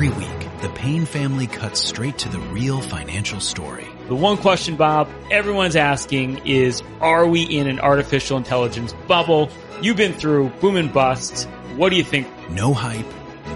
Every week, the Payne family cuts straight to the real financial story. The one question, Bob, everyone's asking is, are we in an artificial intelligence bubble? You've been through boom and bust. What do you think? No hype,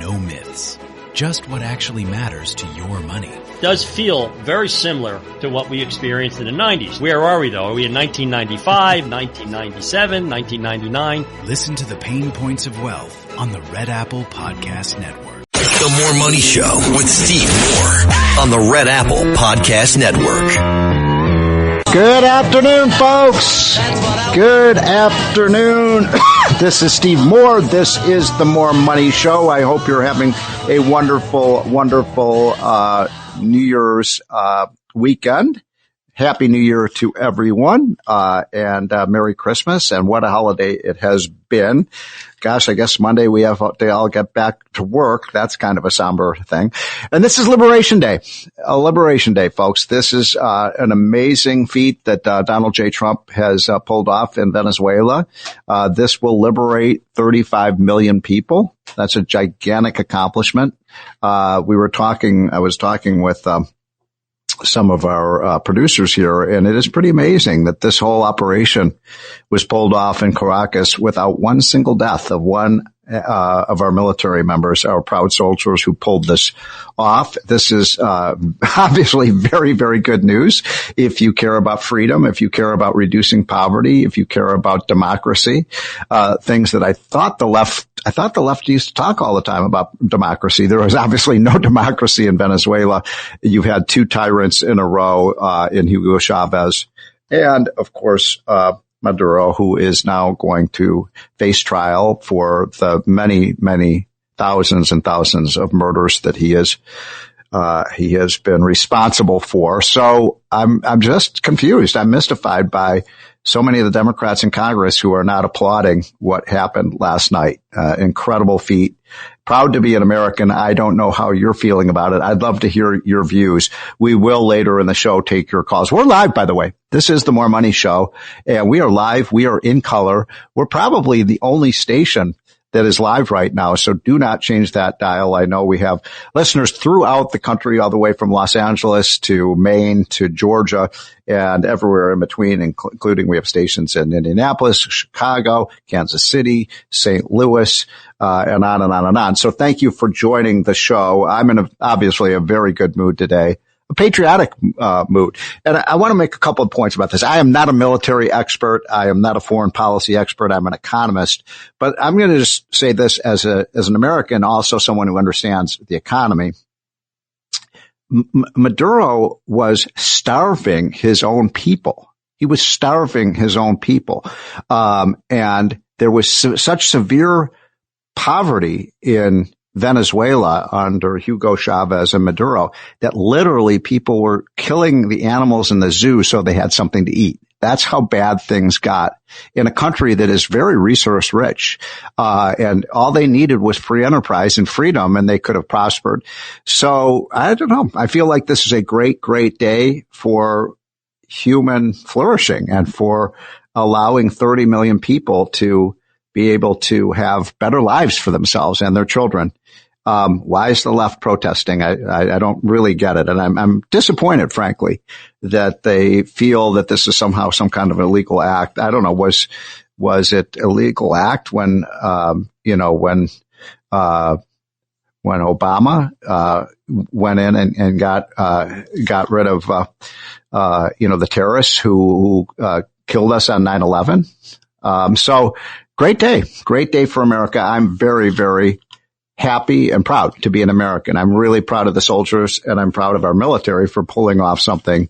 no myths. Just what actually matters to your money. Does feel very similar to what we experienced in the 90s. Where are we, though? Are we in 1995, 1997, 1999? Listen to the Pain Points of Wealth on the Red Apple Podcast Network. The More Money Show with Steve Moore on the Red Apple Podcast Network. Good afternoon, folks. Good afternoon. This is Steve Moore. This is the More Money Show. I hope you're having a wonderful, wonderful New Year's weekend. Happy New Year to everyone, and Merry Christmas, and what a holiday it has been. Gosh, I guess Monday we have to all get back to work. That's kind of a somber thing. And this is Liberation Day. Liberation Day, folks. This is an amazing feat that Donald J. Trump has pulled off in Venezuela. This will liberate 35 million people. That's a gigantic accomplishment. I was talking with some of our producers here, and it is pretty amazing that this whole operation was pulled off in Caracas without one single death of one of our military members, our proud soldiers who pulled this off. This is obviously very, very good news if you care about freedom, if you care about reducing poverty, if you care about democracy, things that I thought the left used to talk all the time about democracy. There was obviously no democracy in Venezuela. You've had two tyrants in a row, in Hugo Chavez and, of course, Maduro, who is now going to face trial for the many, many thousands and thousands of murders that he has been responsible for. So I'm just confused. I'm mystified by so many of the Democrats in Congress who are not applauding what happened last night. Incredible feat. Proud to be an American. I don't know how you're feeling about it. I'd love to hear your views. We will later in the show take your calls. We're live, by the way. This is the More Money Show, and we are live. We are in color. We're probably the only station that is live right now, so do not change that dial. I know we have listeners throughout the country, all the way from Los Angeles to Maine to Georgia and everywhere in between, including we have stations in Indianapolis, Chicago, Kansas City, St. Louis, and on and on and on. So thank you for joining the show. I'm in obviously a very good mood today. A patriotic mood. And I want to make a couple of points about this. I am not a military expert. I am not a foreign policy expert. I'm an economist. But I'm going to just say this as an American, also someone who understands the economy. Maduro was starving his own people. He was starving his own people. And there was such severe poverty in Venezuela under Hugo Chavez and Maduro that literally people were killing the animals in the zoo so they had something to eat. That's how bad things got in a country that is very resource rich. And all they needed was free enterprise and freedom, and they could have prospered. So I don't know. I feel like this is a great, great day for human flourishing and for allowing 30 million people to be able to have better lives for themselves and their children. Why is the left protesting? I don't really get it. And I'm disappointed, frankly, that they feel that this is somehow some kind of illegal act. I don't know. Was it illegal act when Obama, went in and got rid of, the terrorists who killed us on 9/11? So great day for America. I'm very, very happy and proud to be an American. I'm really proud of the soldiers, and I'm proud of our military for pulling off something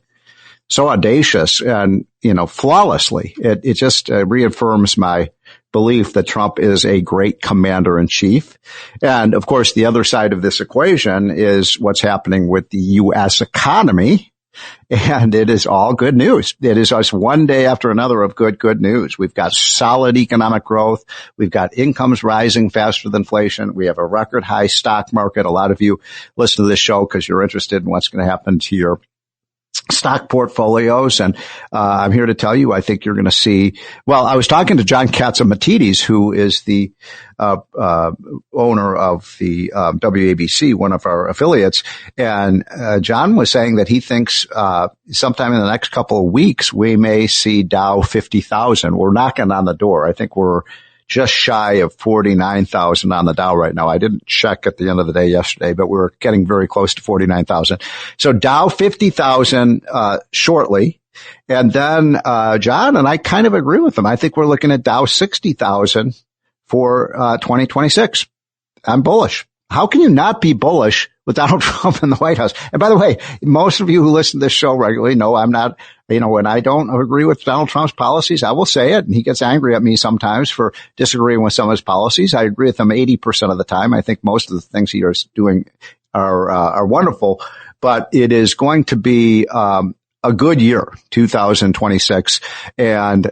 so audacious and, flawlessly. It just reaffirms my belief that Trump is a great commander in chief. And of course, the other side of this equation is what's happening with the U.S. economy. And it is all good news. It is us one day after another of good news. We've got solid economic growth. We've got incomes rising faster than inflation. We have a record high stock market. A lot of you listen to this show because you're interested in what's going to happen to your stock portfolios. And I'm here to tell you, I think you're going to see, well, I was talking to John Catsimatidis, who is the owner of the WABC, one of our affiliates. And John was saying that he thinks sometime in the next couple of weeks, we may see Dow 50,000. We're knocking on the door. I think we're just shy of 49,000 on the Dow right now. I didn't check at the end of the day yesterday, but we're getting very close to 49,000. So Dow 50,000 shortly. And then John and I kind of agree with him. I think we're looking at Dow 60,000 for 2026. I'm bullish. How can you not be bullish with Donald Trump in the White House? And by the way, most of you who listen to this show regularly know I'm not, when I don't agree with Donald Trump's policies, I will say it. And he gets angry at me sometimes for disagreeing with some of his policies. I agree with him 80% of the time. I think most of the things he is doing are wonderful, but it is going to be, a good year, 2026. And,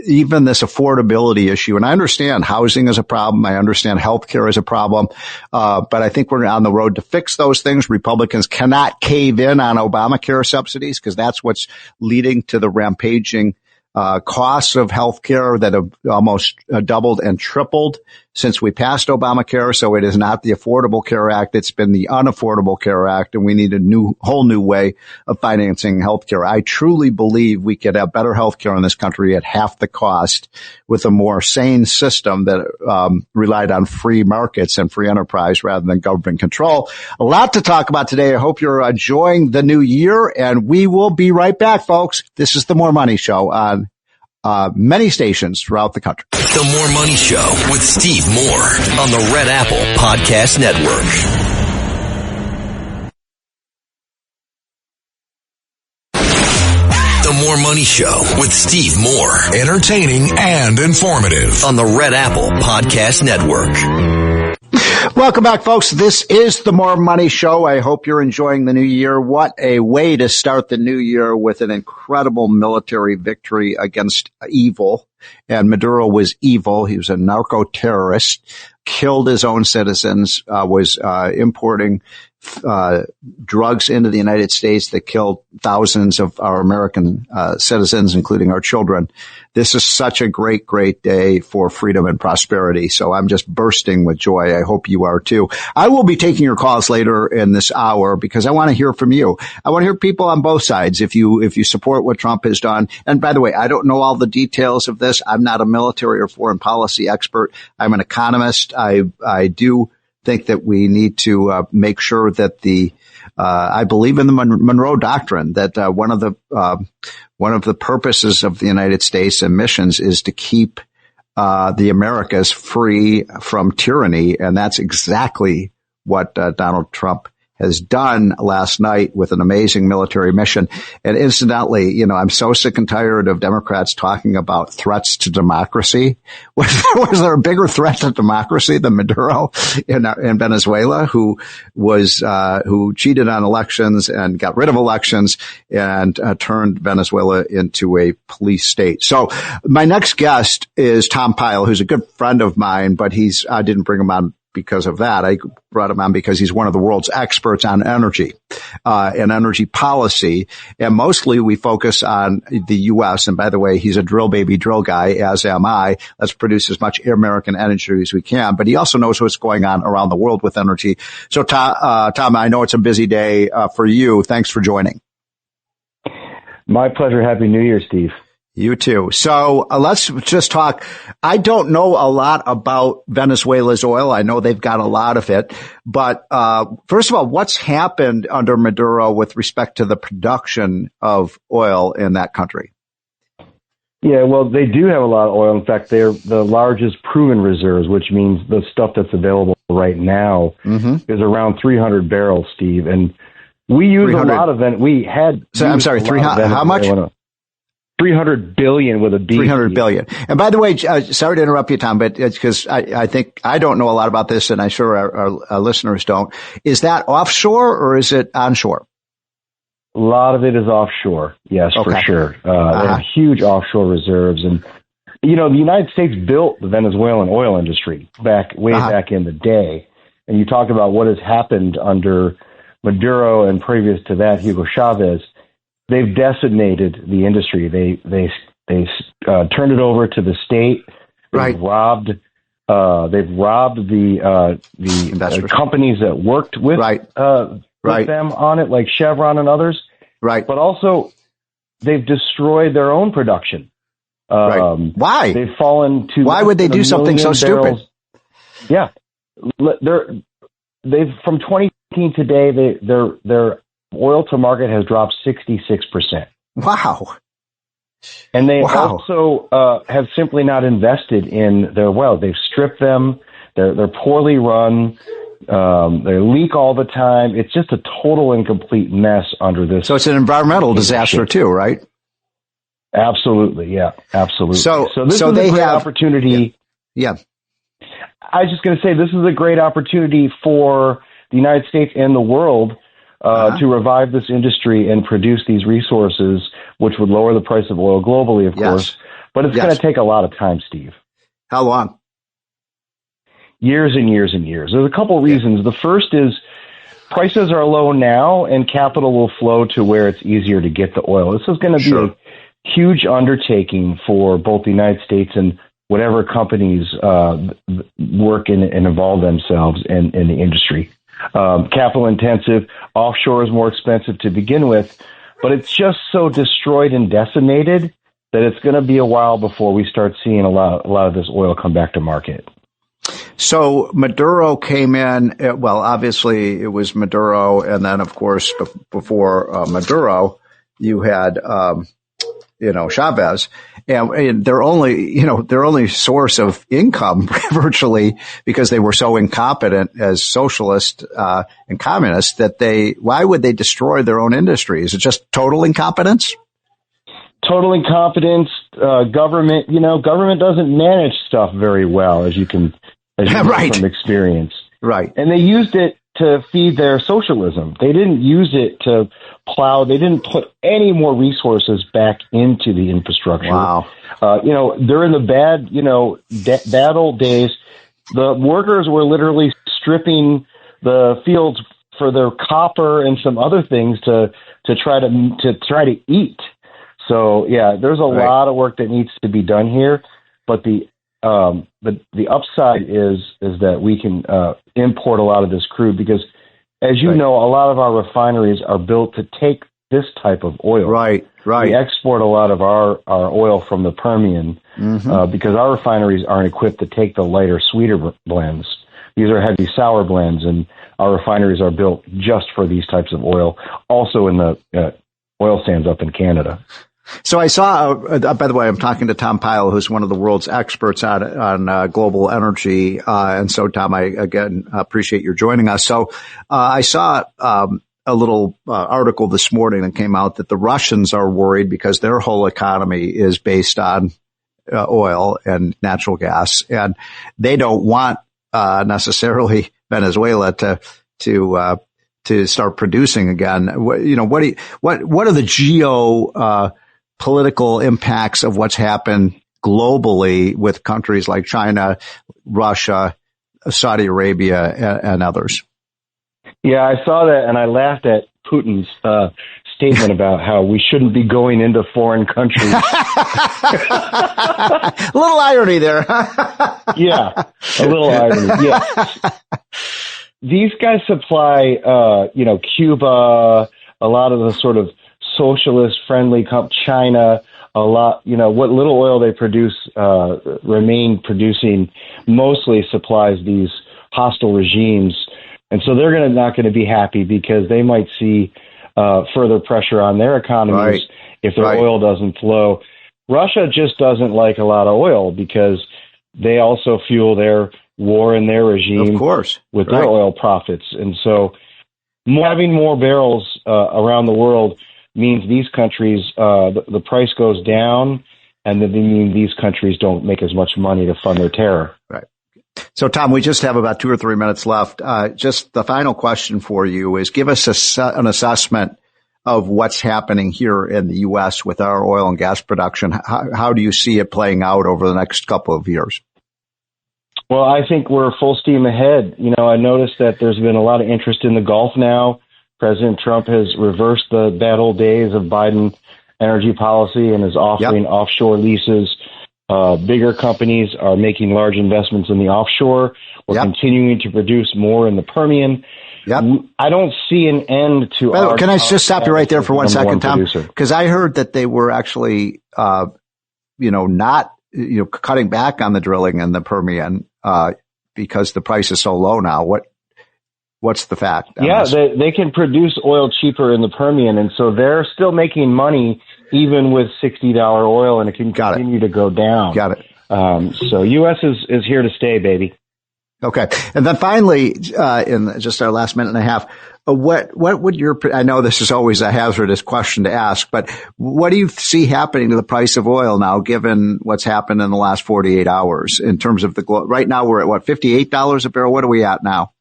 even this affordability issue. And I understand housing is a problem. I understand healthcare is a problem. But I think we're on the road to fix those things. Republicans cannot cave in on Obamacare subsidies because that's what's leading to the rampaging costs of healthcare that have almost doubled and tripled since we passed Obamacare. So it is not the Affordable Care Act. It's been the Unaffordable Care Act. And we need a whole new way of financing healthcare. I truly believe we could have better healthcare in this country at half the cost with a more sane system that relied on free markets and free enterprise rather than government control. A lot to talk about today. I hope you're enjoying the new year, and we will be right back, folks. This is the More Money Show on many stations throughout the country. The More Money Show with Steve Moore on the Red Apple Podcast Network. The More Money Show with Steve Moore. Entertaining and informative. On the Red Apple Podcast Network. Welcome back, folks. This is the More Money Show. I hope you're enjoying the new year. What a way to start the new year with an incredible military victory against evil. And Maduro was evil. He was a narco-terrorist, killed his own citizens, was importing drugs into the United States that killed thousands of our American citizens, including our children. This is such a great, great day for freedom and prosperity. So I'm just bursting with joy. I hope you are too. I will be taking your calls later in this hour because I want to hear from you. I want to hear people on both sides. If you support what Trump has done. And by the way, I don't know all the details of this. I'm not a military or foreign policy expert. I'm an economist. I do think that we need to make sure that I believe in the Monroe Doctrine, that one of the purposes of the United States and missions is to keep the Americas free from tyranny, and that's exactly what Donald Trump has done last night with an amazing military mission. And incidentally, I'm so sick and tired of Democrats talking about threats to democracy. Was there a bigger threat to democracy than Maduro in Venezuela, who cheated on elections and got rid of elections and turned Venezuela into a police state? So my next guest is Tom Pyle, who's a good friend of mine, but I didn't bring him on because of that. I brought him on because he's one of the world's experts on energy, and energy policy. And mostly we focus on the U.S. And by the way, he's a drill baby drill guy, as am I. Let's produce as much American energy as we can. But he also knows what's going on around the world with energy. So Tom, I know it's a busy day for you. Thanks for joining. My pleasure. Happy New Year, Steve. You too. So let's just talk. I don't know a lot about Venezuela's oil. I know they've got a lot of it. But first of all, what's happened under Maduro with respect to the production of oil in that country? Yeah, well, they do have a lot of oil. In fact, they're the largest proven reserves, which means the stuff that's available right now is around 300 barrels, Steve. And we use a lot of them. We had. So, I'm sorry, how much? 300 billion with a B. 300 billion. And by the way, sorry to interrupt you, Tom, but it's because I think I don't know a lot about this, and I'm sure our listeners don't. Is that offshore or is it onshore? A lot of it is offshore. Yes, okay. For sure. They have huge offshore reserves. And, the United States built the Venezuelan oil industry back in the day. And you talk about what has happened under Maduro and previous to that, Hugo Chavez. they've decimated the industry. They turned it over to the state. They've robbed the companies that worked with them on it, like Chevron and others. Right. But also, they've destroyed their own production. Why? They've fallen to. Why would they do something so stupid? Yeah, they've from 2018 today. Their oil to market has dropped 66%. Wow. And they also have simply not invested in their well. They've stripped them. They're poorly run. They leak all the time. It's just a total and complete mess under this. So it's an environmental disaster too, right? Absolutely, yeah, absolutely. So this is a great opportunity. Yeah. I was just going to say, this is a great opportunity for the United States and the world to revive this industry and produce these resources, which would lower the price of oil globally, of course. But it's going to take a lot of time, Steve. How long? Years and years and years. There's a couple of reasons. The first is prices are low now, and capital will flow to where it's easier to get the oil. This is going to be a huge undertaking for both the United States and whatever companies work in and involve themselves in the industry. Capital intensive, offshore is more expensive to begin with, but it's just so destroyed and decimated that it's going to be a while before we start seeing a lot of this oil come back to market. So Maduro came in, well, obviously it was Maduro, and then of course before Maduro, you had Chavez, and their only source of income virtually, because they were so incompetent as socialists and communists, why would they destroy their own industry? Is it just total incompetence? Total incompetence. Government doesn't manage stuff very well, as you know from experience. Right. And they used it to feed their socialism. They didn't use it to plow. They didn't put any more resources back into the infrastructure. Wow. During the bad old days, the workers were literally stripping the fields for their copper and some other things to try to eat. So yeah, there's a lot of work that needs to be done here, but the upside is that we can import a lot of this crude because, as you know, a lot of our refineries are built to take this type of oil. Right. We export a lot of our oil from the Permian because our refineries aren't equipped to take the lighter, sweeter blends. These are heavy sour blends, and our refineries are built just for these types of oil. Also in the oil sands up in Canada. So I saw, by the way, I'm talking to Tom Pyle, who's one of the world's experts on global energy. And so, Tom, I again appreciate your joining us. So I saw a little article this morning that came out that the Russians are worried because their whole economy is based on oil and natural gas, and they don't want necessarily Venezuela to start producing again. What are the political impacts of what's happened globally with countries like China, Russia, Saudi Arabia, and others? Yeah, I saw that, and I laughed at Putin's statement about how we shouldn't be going into foreign countries. A little irony there. Yeah, a little irony. Yeah. These guys supply, Cuba, a lot of the sort of socialist-friendly China, a lot, what little oil they produce, remain producing, mostly supplies these hostile regimes. And so they're not going to be happy because they might see further pressure on their economies if their oil doesn't flow. Russia just doesn't like a lot of oil because they also fuel their war and their regime with their oil profits. And so having more barrels around the world means these countries, the price goes down, and then these countries don't make as much money to fund their terror. Right. So, Tom, we just have about 2 or 3 minutes left. Just the final question for you is give us an assessment of what's happening here in the U.S. with our oil and gas production. How do you see it playing out over the next couple of years? Well, I think we're full steam ahead. I noticed that there's been a lot of interest in the Gulf now. President Trump has reversed the bad old days of Biden energy policy and is offering offshore leases. Bigger companies are making large investments in the offshore. We're continuing to produce more in the Permian. I don't see an end to our... Can I just stop you right there for 1 second, Tom? Because I heard that they were actually, not, cutting back on the drilling in the Permian because the price is so low now. What's the fact? They can produce oil cheaper in the Permian, and so they're still making money even with $60 oil, and it can continue to go down. Got it. So U.S. is here to stay, baby. Okay. And then finally, in just our last minute and a half, what would I know this is always a hazardous question to ask, but what do you see happening to the price of oil now, given what's happened in the last 48 hours in terms of right now we're at $58 a barrel? What are we at now?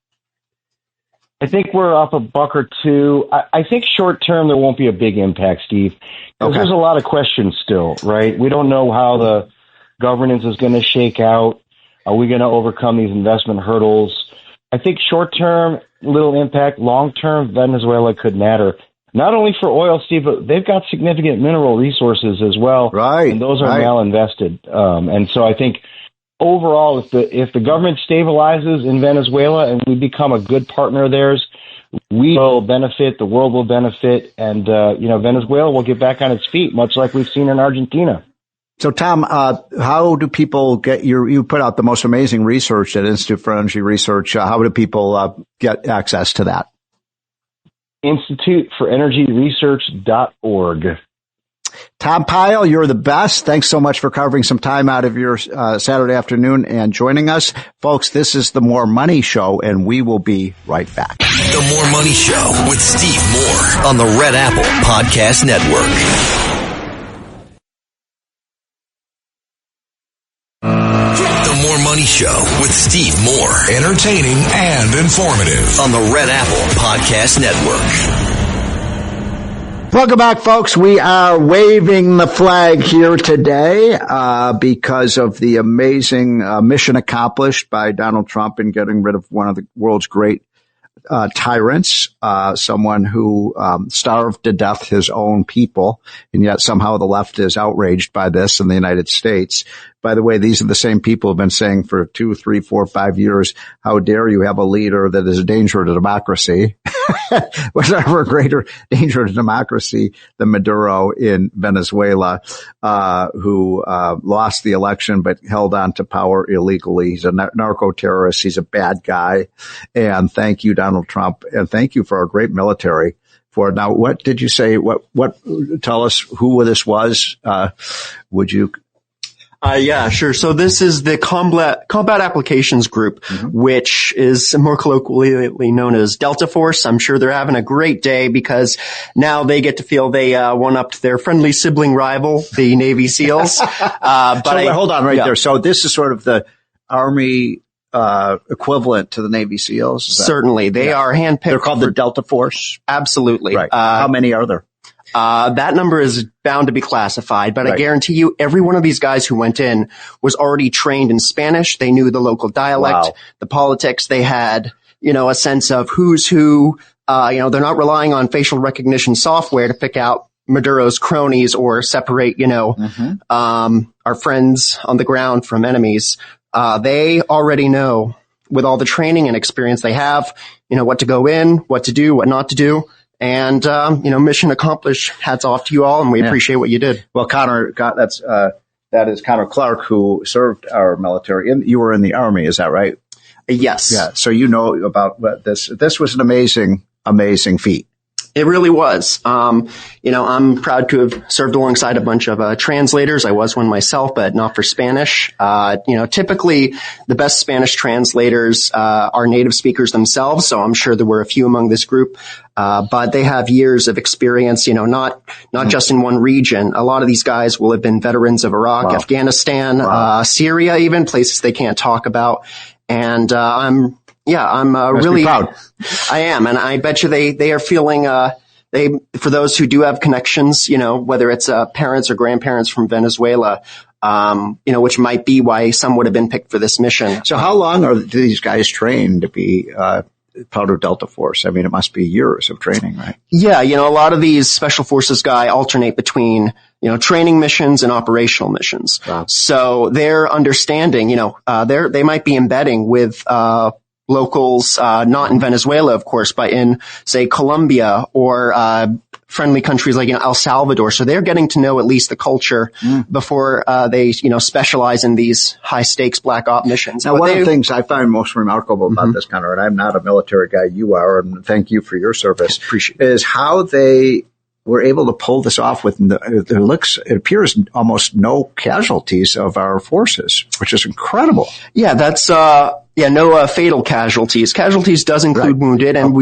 I think we're up $1 or $2. I think short term there won't be a big impact, Steve, because there's a lot of questions still, right? We don't know how the governance is going to shake out. Are we going to overcome these investment hurdles? I think short term, little impact. Long term, Venezuela could matter. Not only for oil, Steve, but they've got significant mineral resources as well. Right. And those are well invested. And so I think overall, if the government stabilizes in Venezuela and we become a good partner of theirs, we will benefit, the world will benefit, and Venezuela will get back on its feet, much like we've seen in Argentina. So, Tom, how do people get you put out the most amazing research at Institute for Energy Research. How do people get access to that? instituteforenergyresearch.org. Tom Pyle, you're the best. Thanks so much for carving some time out of your Saturday afternoon and joining us. Folks, this is the More Money Show, and we will be right back. The More Money Show with Steve Moore on the Red Apple Podcast Network. The More Money Show with Steve Moore. Entertaining and informative. On the Red Apple Podcast Network. Welcome back, folks. We are waving the flag here today because of the amazing mission accomplished by Donald Trump in getting rid of one of the world's great tyrants, someone who starved to death his own people, and yet somehow the left is outraged by this in the United States. By the way, these are the same people who have been saying for 2, 3, 4, 5 years, how dare you have a leader that is a danger to democracy. Was ever a greater danger to democracy than Maduro in Venezuela, who lost the election but held on to power illegally. He's a narco-terrorist. He's a bad guy. And thank you, Donald Trump. And thank you for our great military for it. Now, what did you say? What, tell us who this was. Would you? Yeah, sure. So this is the Combat Applications Group, which is more colloquially known as Delta Force. I'm sure they're having a great day because now they get to feel they one-upped their friendly sibling rival, the Navy SEALs. Hold on there. So this is sort of the Army equivalent to the Navy SEALs? Certainly. They are handpicked. They're called the Delta Force? Absolutely. Right. How many are there? That number is bound to be classified, but I guarantee you every one of these guys who went in was already trained in Spanish. They knew the local dialect, the politics. They had, a sense of who's who. They're not relying on facial recognition software to pick out Maduro's cronies or separate, our friends on the ground from enemies. They already know, with all the training and experience they have, what to go in, what to do, what not to do. And, mission accomplished. Hats off to you all, and we appreciate what you did. Well, that is Connor Clark, who served our military. You were in the Army, is that right? Yes. Yeah. So you know about what this was an amazing, amazing feat. It really was. I'm proud to have served alongside a bunch of translators. I was one myself, but not for Spanish. Typically the best Spanish translators are native speakers themselves, so I'm sure there were a few among this group. But they have years of experience, not just in one region. A lot of these guys will have been veterans of Iraq, Afghanistan, Syria, even places they can't talk about. And I'm really proud. I am, and I bet you they are feeling for those who do have connections, whether it's parents or grandparents from Venezuela, which might be why some would have been picked for this mission. So how long do these guys train to be part of Delta Force? I mean, it must be years of training, right? Yeah, a lot of these special forces guys alternate between, training missions and operational missions. Wow. So their understanding, they might be embedding with, locals, not in Venezuela, of course, but in, say, Colombia or, friendly countries like, El Salvador. So they're getting to know at least the culture before, they, specialize in these high stakes black op missions. Now, one of the things I find most remarkable about this, Connor, and I'm not a military guy, you are, and thank you for your service, is how they were able to pull this off with, it appears almost no casualties of our forces, which is incredible. Yeah, that's, no fatal casualties. Casualties does include wounded, and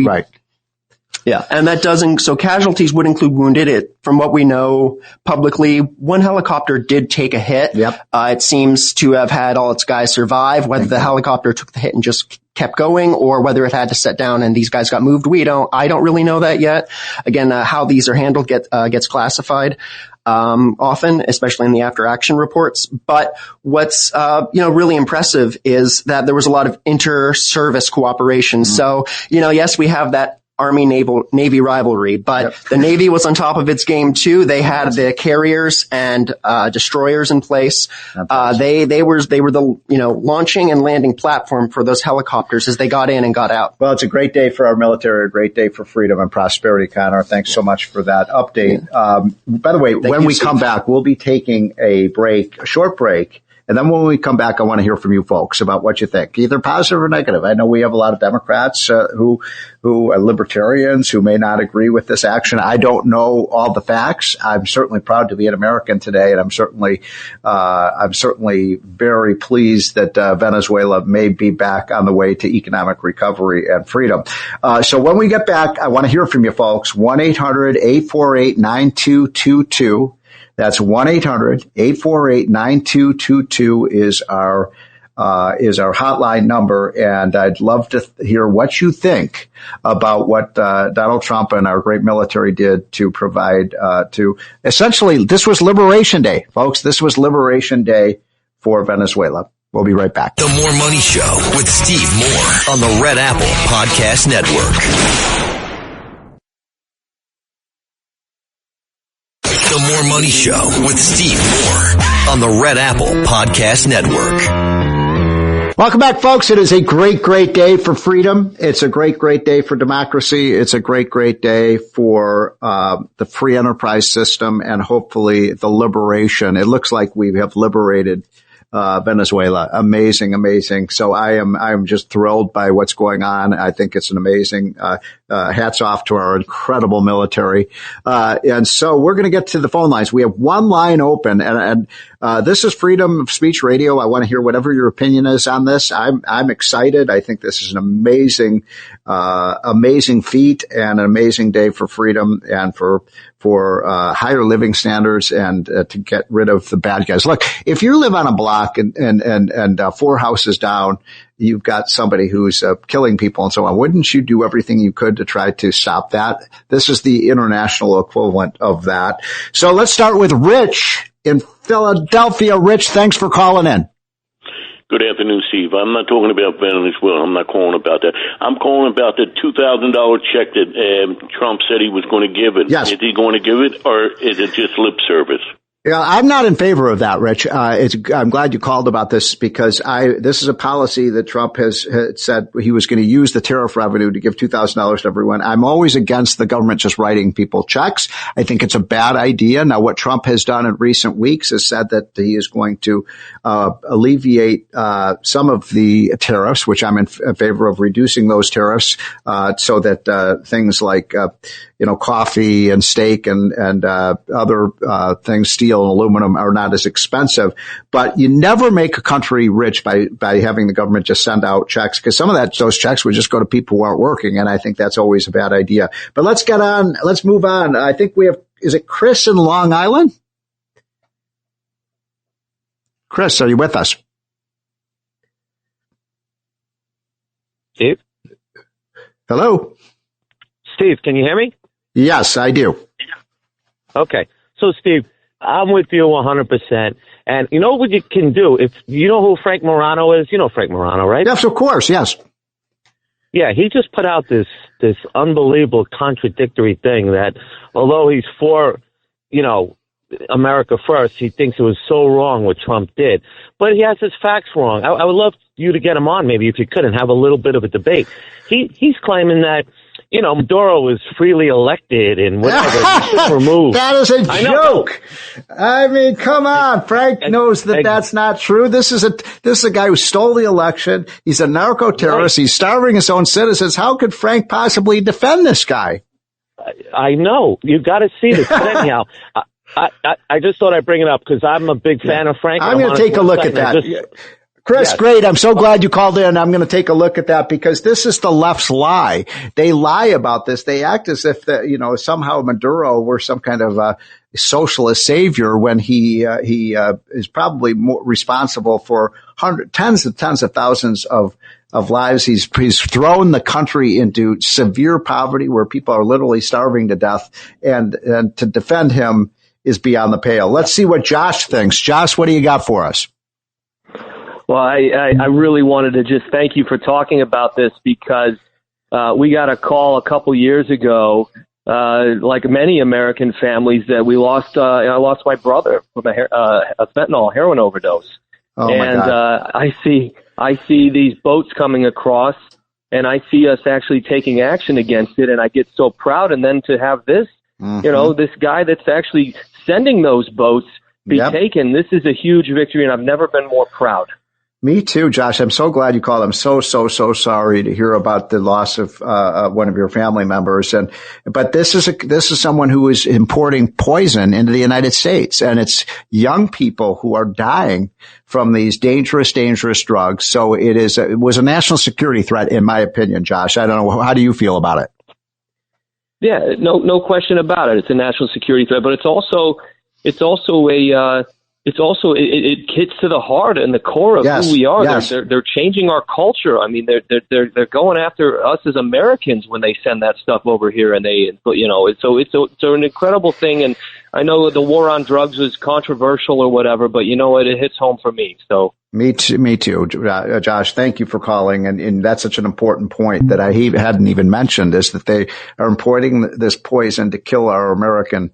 yeah, and that doesn't, so casualties would include wounded. From what we know publicly, one helicopter did take a hit. Yep. It seems to have had all its guys survive. Whether the helicopter took the hit and just kept going, or whether it had to set down and these guys got moved, I don't really know that yet. Again, how these are handled gets classified. Often, especially in the after action reports. But what's, really impressive is that there was a lot of inter-service cooperation. So, yes, we have that Army-Navy rivalry, but the Navy was on top of its game too. They had the carriers and, destroyers in place. They were the, launching and landing platform for those helicopters as they got in and got out. Well, it's a great day for our military, a great day for freedom and prosperity, Connor. Thanks so much for that update. By the way, when we come back, we'll be taking a short break. And then when we come back, I want to hear from you folks about what you think, either positive or negative. I know we have a lot of Democrats who are libertarians who may not agree with this action. I don't know all the facts. I'm certainly proud to be an American today, and I'm certainly very pleased that Venezuela may be back on the way to economic recovery and freedom. So when we get back, I want to hear from you folks. 1-800-848-9222. That's 1-800-848-9222 is our hotline number. And I'd love to hear what you think about what, Donald Trump and our great military did to provide, essentially, this was Liberation Day, folks. This was Liberation Day for Venezuela. We'll be right back. The More Money Show with Steve Moore on the Red Apple Podcast Network. The More Money Show with Steve Moore on the Red Apple Podcast Network. Welcome back, folks. It is a great, great day for freedom. It's a great, great day for democracy. It's a great, great day for the free enterprise system and hopefully the liberation. It looks like we have liberated Venezuela. Amazing, amazing. So I am just thrilled by what's going on. I think it's an amazing, hats off to our incredible military. And so we're going to get to the phone lines. We have one line open and this is Freedom of Speech Radio. I want to hear whatever your opinion is on this. I'm excited. I think this is an amazing feat and an amazing day for freedom and for higher living standards and to get rid of the bad guys. Look, if you live on a block and 4 houses down, you've got somebody who's killing people and so on. Wouldn't you do everything you could to try to stop that? This is the international equivalent of that. So let's start with Rich in Philadelphia. Rich, thanks for calling in. Good afternoon, Steve. I'm not talking about Venezuela. I'm not calling about that. I'm calling about the $2,000 check that Trump said he was going to give it. Yes. Is he going to give it, or is it just lip service? Yeah, I'm not in favor of that, Rich. I'm glad you called about this because this is a policy that Trump has said he was going to use the tariff revenue to give $2,000 to everyone. I'm always against the government just writing people checks. I think it's a bad idea. Now, what Trump has done in recent weeks is said that he is going to alleviate some of the tariffs, which I'm in favor of reducing those tariffs so that things like coffee and steak and other things, steel and aluminum, are not as expensive. But you never make a country rich by having the government just send out checks, because some of those checks would just go to people who aren't working, and I think that's always a bad idea. But let's move on. I think we have, is it Chris in Long Island? Chris, are you with us? Steve? Hello? Steve, can you hear me? Yes, I do. Okay. So, Steve, I'm with you 100%. And you know what you can do? If you know who Frank Morano is? You know Frank Morano, right? Yes, of course, yes. Yeah, he just put out this unbelievable contradictory thing that although he's for, America first, he thinks it was so wrong what Trump did. But he has his facts wrong. I would love you to get him on maybe if you could and have a little bit of a debate. He's claiming that, Maduro was freely elected and whatever, removed. That is a joke. I mean, come on. Frank knows that that's not true. This is a guy who stole the election. He's a narco-terrorist. Right. He's starving his own citizens. How could Frank possibly defend this guy? I know. You've got to see this. But anyhow, I just thought I'd bring it up because I'm a big fan of Frank. I'm going to take a look at that. Chris, great. I'm so glad you called in. I'm going to take a look at that because this is the left's lie. They lie about this. They act as if somehow Maduro were some kind of a socialist savior when he is probably more responsible for tens of thousands of lives. He's thrown the country into severe poverty where people are literally starving to death, and to defend him is beyond the pale. Let's see what Josh thinks. Josh, what do you got for us? Well, I really wanted to just thank you for talking about this because we got a call a couple years ago, like many American families, that we lost. I lost my brother from a fentanyl heroin overdose. Oh my God. I see these boats coming across, and I see us actually taking action against it, and I get so proud. And then to have this, this guy that's actually sending those boats be taken, this is a huge victory, and I've never been more proud. Me too, Josh. I'm so glad you called. I'm so sorry to hear about the loss of one of your family members. But this is someone who is importing poison into the United States, and it's young people who are dying from these dangerous drugs. So it was a national security threat, in my opinion, Josh. I don't know. How do you feel about it? Yeah, no question about it. It's a national security threat, but it gets to the heart and the core of who we are. Yes. They're changing our culture. I mean, they're going after us as Americans when they send that stuff over here, and it's an incredible thing. And I know the war on drugs was controversial or whatever, but it hits home for me. So me too, Josh. Thank you for calling, and that's such an important point that I hadn't even mentioned is that they are importing this poison to kill our American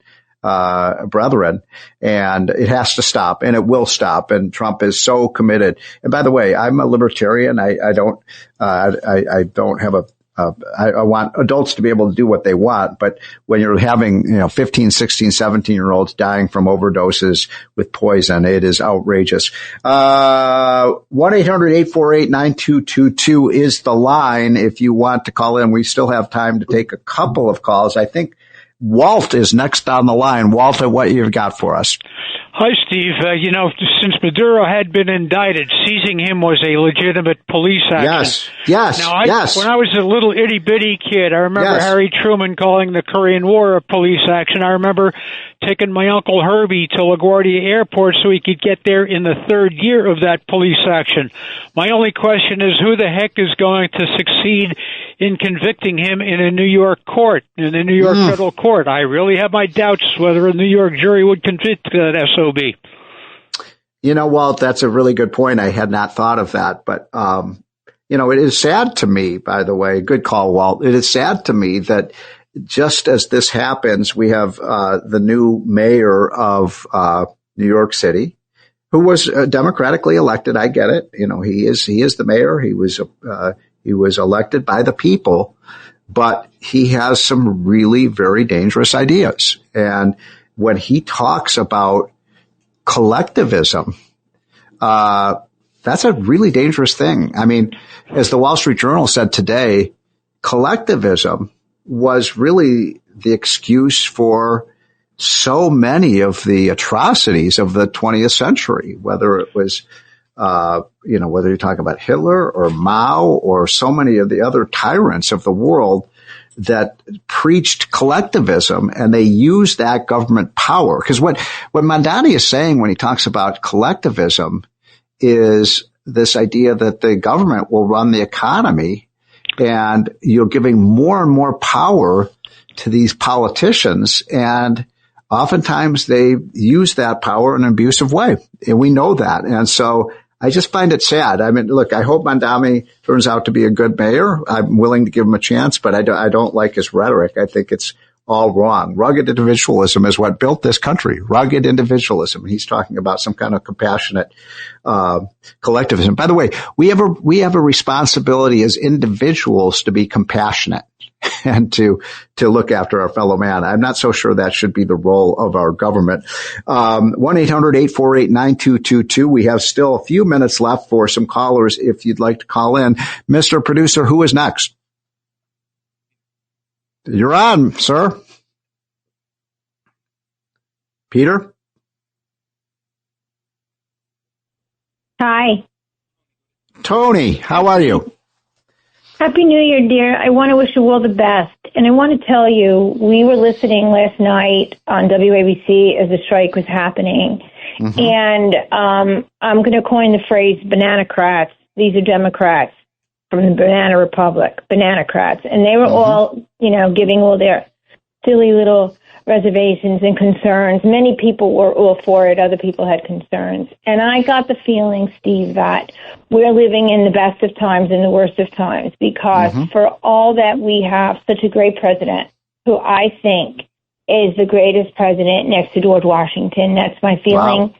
brethren, and it has to stop, and it will stop. And Trump is so committed. And by the way, I'm a libertarian. I don't have I want adults to be able to do what they want, but when you're having, 15, 16, 17-year-olds dying from overdoses with poison, it is outrageous. 1-800-848-9222 is the line if you want to call in. We still have time to take a couple of calls. I think Walt is next on the line. Walt, what you've got for us? Hi, Steve. Since Maduro had been indicted, seizing him was a legitimate police action. Yes. Now, when I was a little itty-bitty kid, I remember Harry Truman calling the Korean War a police action. I remember taking my Uncle Herbie to LaGuardia Airport so he could get there in the third year of that police action. My only question is who the heck is going to succeed in convicting him in a New York court, in a New York federal court? I really have my doubts whether a New York jury would convict that SOB. Walt, that's a really good point. I had not thought of that, but, it is sad to me, by the way. Good call, Walt. It is sad to me that just as this happens, we have the new mayor of New York City, who was democratically elected. I get it. He is the mayor. He was elected by the people, but he has some really very dangerous ideas. And when he talks about collectivism, that's a really dangerous thing. I mean, as the Wall Street Journal said today, collectivism was really the excuse for so many of the atrocities of the 20th century, whether it was, whether you're talking about Hitler or Mao or so many of the other tyrants of the world that preached collectivism, and they used that government power. Because what Mandani is saying when he talks about collectivism is this idea that the government will run the economy, and you're giving more and more power to these politicians, and oftentimes they use that power in an abusive way. And we know that. And so I just find it sad. I mean, look, I hope Mondami turns out to be a good mayor. I'm willing to give him a chance, but I don't like his rhetoric. I think it's all wrong. Rugged individualism is what built this country. Rugged individualism. He's talking about some kind of compassionate collectivism. By the way, we have a responsibility as individuals to be compassionate and to look after our fellow man. I'm not so sure that should be the role of our government. 1-800-848-9222. We have still a few minutes left for some callers if you'd like to call in. Mr. Producer, who is next? You're on, sir. Peter? Hi. Tony, how are you? Happy New Year, dear. I want to wish you all the best. And I want to tell you, we were listening last night on WABC as the strike was happening. Mm-hmm. And I'm going to coin the phrase bananacrats. These are Democrats from the Banana Republic, bananacrats. And they were all, giving all their silly little reservations and concerns. Many people were all for it. Other people had concerns. And I got the feeling, Steve, that we're living in the best of times and the worst of times because for all that we have such a great president who I think is the greatest president next to George Washington. That's my feeling. Wow.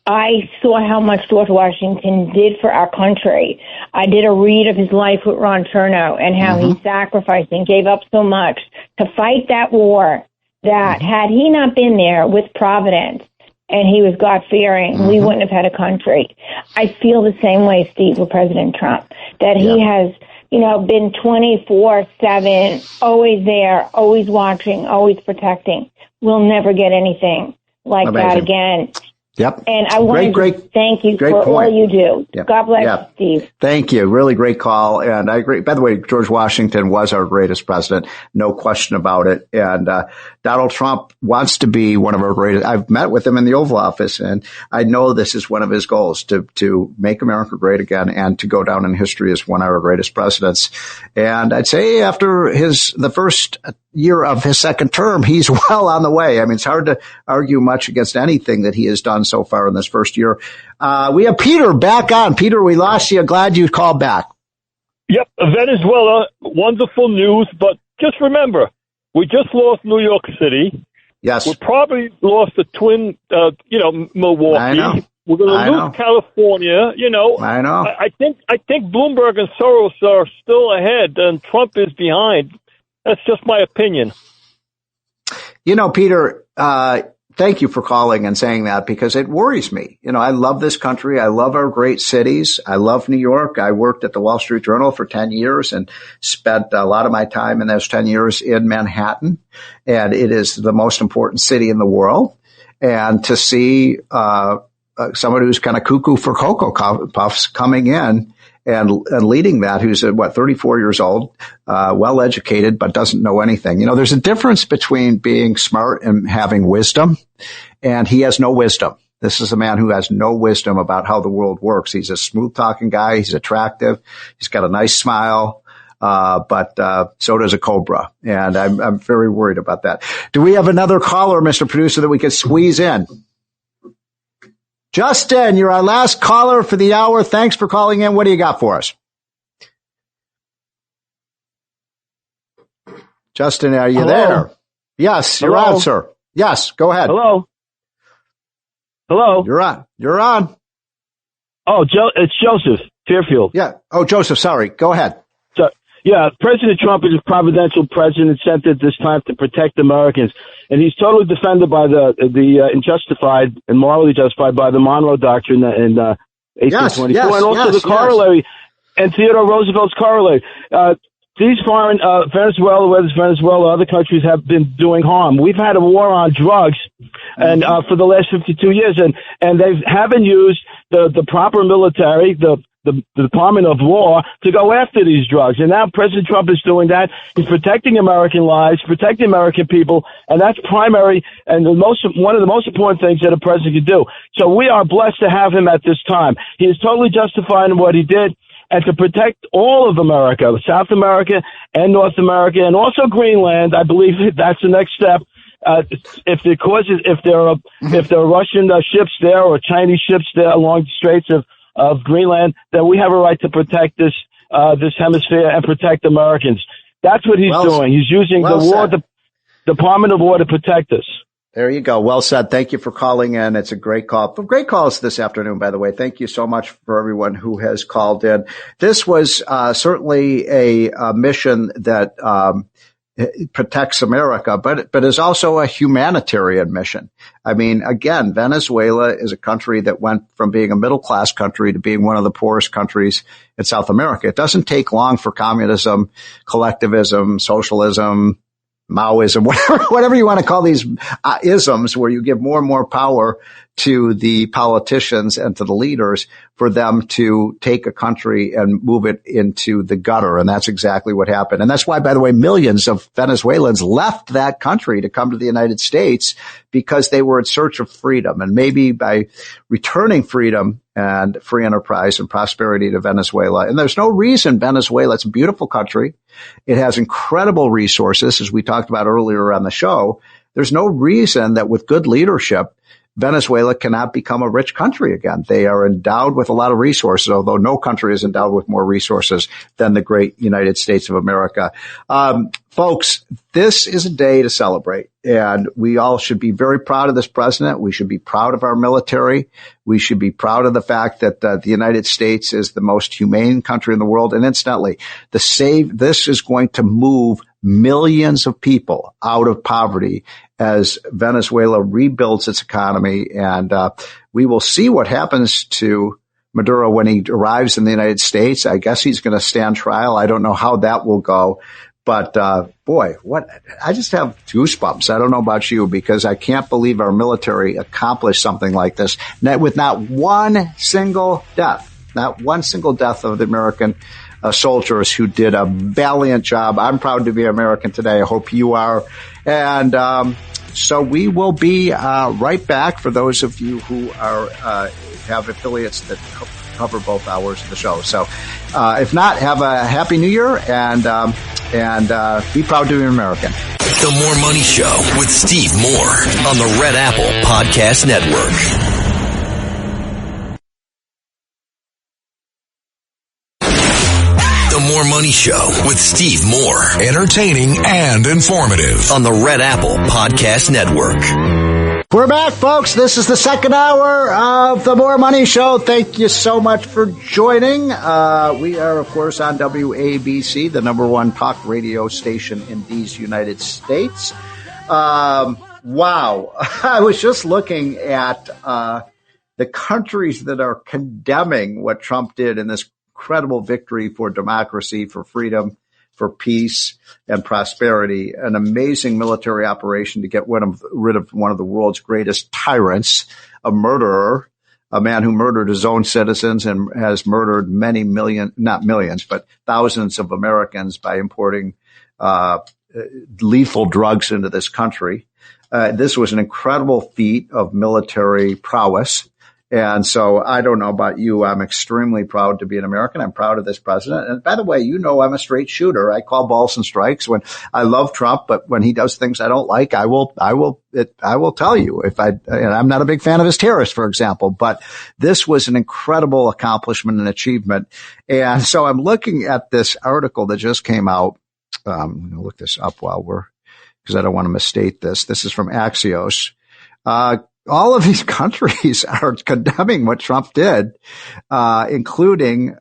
I saw how much George Washington did for our country. I did a read of his life with Ron Chernow and how he sacrificed and gave up so much to fight that war that had he not been there with Providence and he was God-fearing, we wouldn't have had a country. I feel the same way, Steve, with President Trump, that he has, been 24/7, always there, always watching, always protecting. We'll never get anything like that again. Yep. And I want to thank you for all you do. Yep. God bless you, Steve. Thank you. Really great call. And I agree. By the way, George Washington was our greatest president. No question about it. And Donald Trump wants to be one of our greatest. I've met with him in the Oval Office, and I know this is one of his goals, to make America great again and to go down in history as one of our greatest presidents. And I'd say after the first year of his second term, he's well on the way. I mean, it's hard to argue much against anything that he has done so far in this first year. We have Peter back on. Peter, we lost you. Glad you called back. Yep. Venezuela, wonderful news, but just remember, we just lost New York City. Yes. We probably lost the twin, Milwaukee. I know. We're going to lose California. I know. I think Bloomberg and Soros are still ahead, and Trump is behind. That's just my opinion. Peter, thank you for calling and saying that because it worries me. I love this country. I love our great cities. I love New York. I worked at the Wall Street Journal for 10 years and spent a lot of my time in those 10 years in Manhattan. And it is the most important city in the world. And to see someone who's kind of cuckoo for Cocoa Puffs coming in and leading that, who's 34 years old, well educated, but doesn't know anything. There's a difference between being smart and having wisdom, and he has no wisdom. This is a man who has no wisdom about how the world works. He's a smooth talking guy. He's attractive. He's got a nice smile. But so does a cobra. And I'm very worried about that. Do we have another caller, Mr. Producer, that we could squeeze in? Justin, you're our last caller for the hour. Thanks for calling in. What do you got for us? Justin, are you there? Yes, you're on, sir. Yes, go ahead. Hello. You're on. Oh, it's Joseph Fairfield. Yeah. Oh, Joseph, sorry. Go ahead. Yeah, President Trump is a providential president sent at this time to protect Americans, and he's totally defended by the unjustified and morally justified by the Monroe Doctrine in 1824, and also the corollary and Theodore Roosevelt's corollary. These foreign Venezuela, whether it's Venezuela or other countries, have been doing harm. We've had a war on drugs, and for the last 52 years, and they haven't used the proper military, the Department of War, to go after these drugs. And now President Trump is doing that. He's protecting American lives, protecting American people, and that's primary and one of the most important things that a president can do. So we are blessed to have him at this time. He is totally justified in what he did, and to protect all of America, South America and North America, and also Greenland. I believe that's the next step. If there are Russian ships there or Chinese ships there along the Straits of of Greenland, that we have a right to protect this hemisphere and protect Americans. That's what he's doing. He's using the Department of War to protect us. There you go. Well said. Thank you for calling in. It's a great call. Great calls this afternoon, by the way. Thank you so much for everyone who has called in. This was certainly a mission that protects America, but is also a humanitarian mission. I mean, again, Venezuela is a country that went from being a middle-class country to being one of the poorest countries in South America. It doesn't take long for communism, collectivism, socialism, Maoism, whatever you want to call these isms, where you give more and more power to the politicians and to the leaders for them to take a country and move it into the gutter. And that's exactly what happened. And that's why, by the way, millions of Venezuelans left that country to come to the United States, because they were in search of freedom. And maybe by returning freedom and free enterprise and prosperity to Venezuela. And there's no reason Venezuela, it's a beautiful country. It has incredible resources, as we talked about earlier on the show. There's no reason that with good leadership, Venezuela cannot become a rich country again. They are endowed with a lot of resources, although no country is endowed with more resources than the great United States of America. Folks, this is a day to celebrate, and we all should be very proud of this president. We should be proud of our military. We should be proud of the fact that the United States is the most humane country in the world. And incidentally, this is going to move millions of people out of poverty as Venezuela rebuilds its economy. And we will see what happens to Maduro when he arrives in the United States. I guess he's going to stand trial. I don't know how that will go. But, boy, I just have goosebumps. I don't know about you, because I can't believe our military accomplished something like this with not one single death of the American soldiers who did a valiant job. I'm proud to be American today. I hope you are. And so we will be right back for those of you who have affiliates that cover both hours of the show. So if not, have a happy New Year and be proud to be an American. The More Money Show with Steve Moore on the Red Apple Podcast Network. More Money Show with Steve Moore. Entertaining and informative. On the Red Apple Podcast Network. We're back, folks. This is the second hour of the More Money Show. Thank you so much for joining. We are, of course, on WABC, the number one talk radio station in these United States. Wow. I was just looking at the countries that are condemning what Trump did in this incredible victory for democracy, for freedom, for peace and prosperity. An amazing military operation to get rid of one of the world's greatest tyrants, a murderer, a man who murdered his own citizens and has murdered not millions, but thousands of Americans by importing lethal drugs into this country. This was an incredible feat of military prowess. And so I don't know about you. I'm extremely proud to be an American. I'm proud of this president. And by the way, I'm a straight shooter. I call balls and strikes when I love Trump, but when he does things I don't like, I will tell you I'm not a big fan of his tariffs, for example, but this was an incredible accomplishment and achievement. And so I'm looking at this article that just came out. I'm going to look this up because I don't want to misstate this. This is from Axios. All of these countries are condemning what Trump did, including,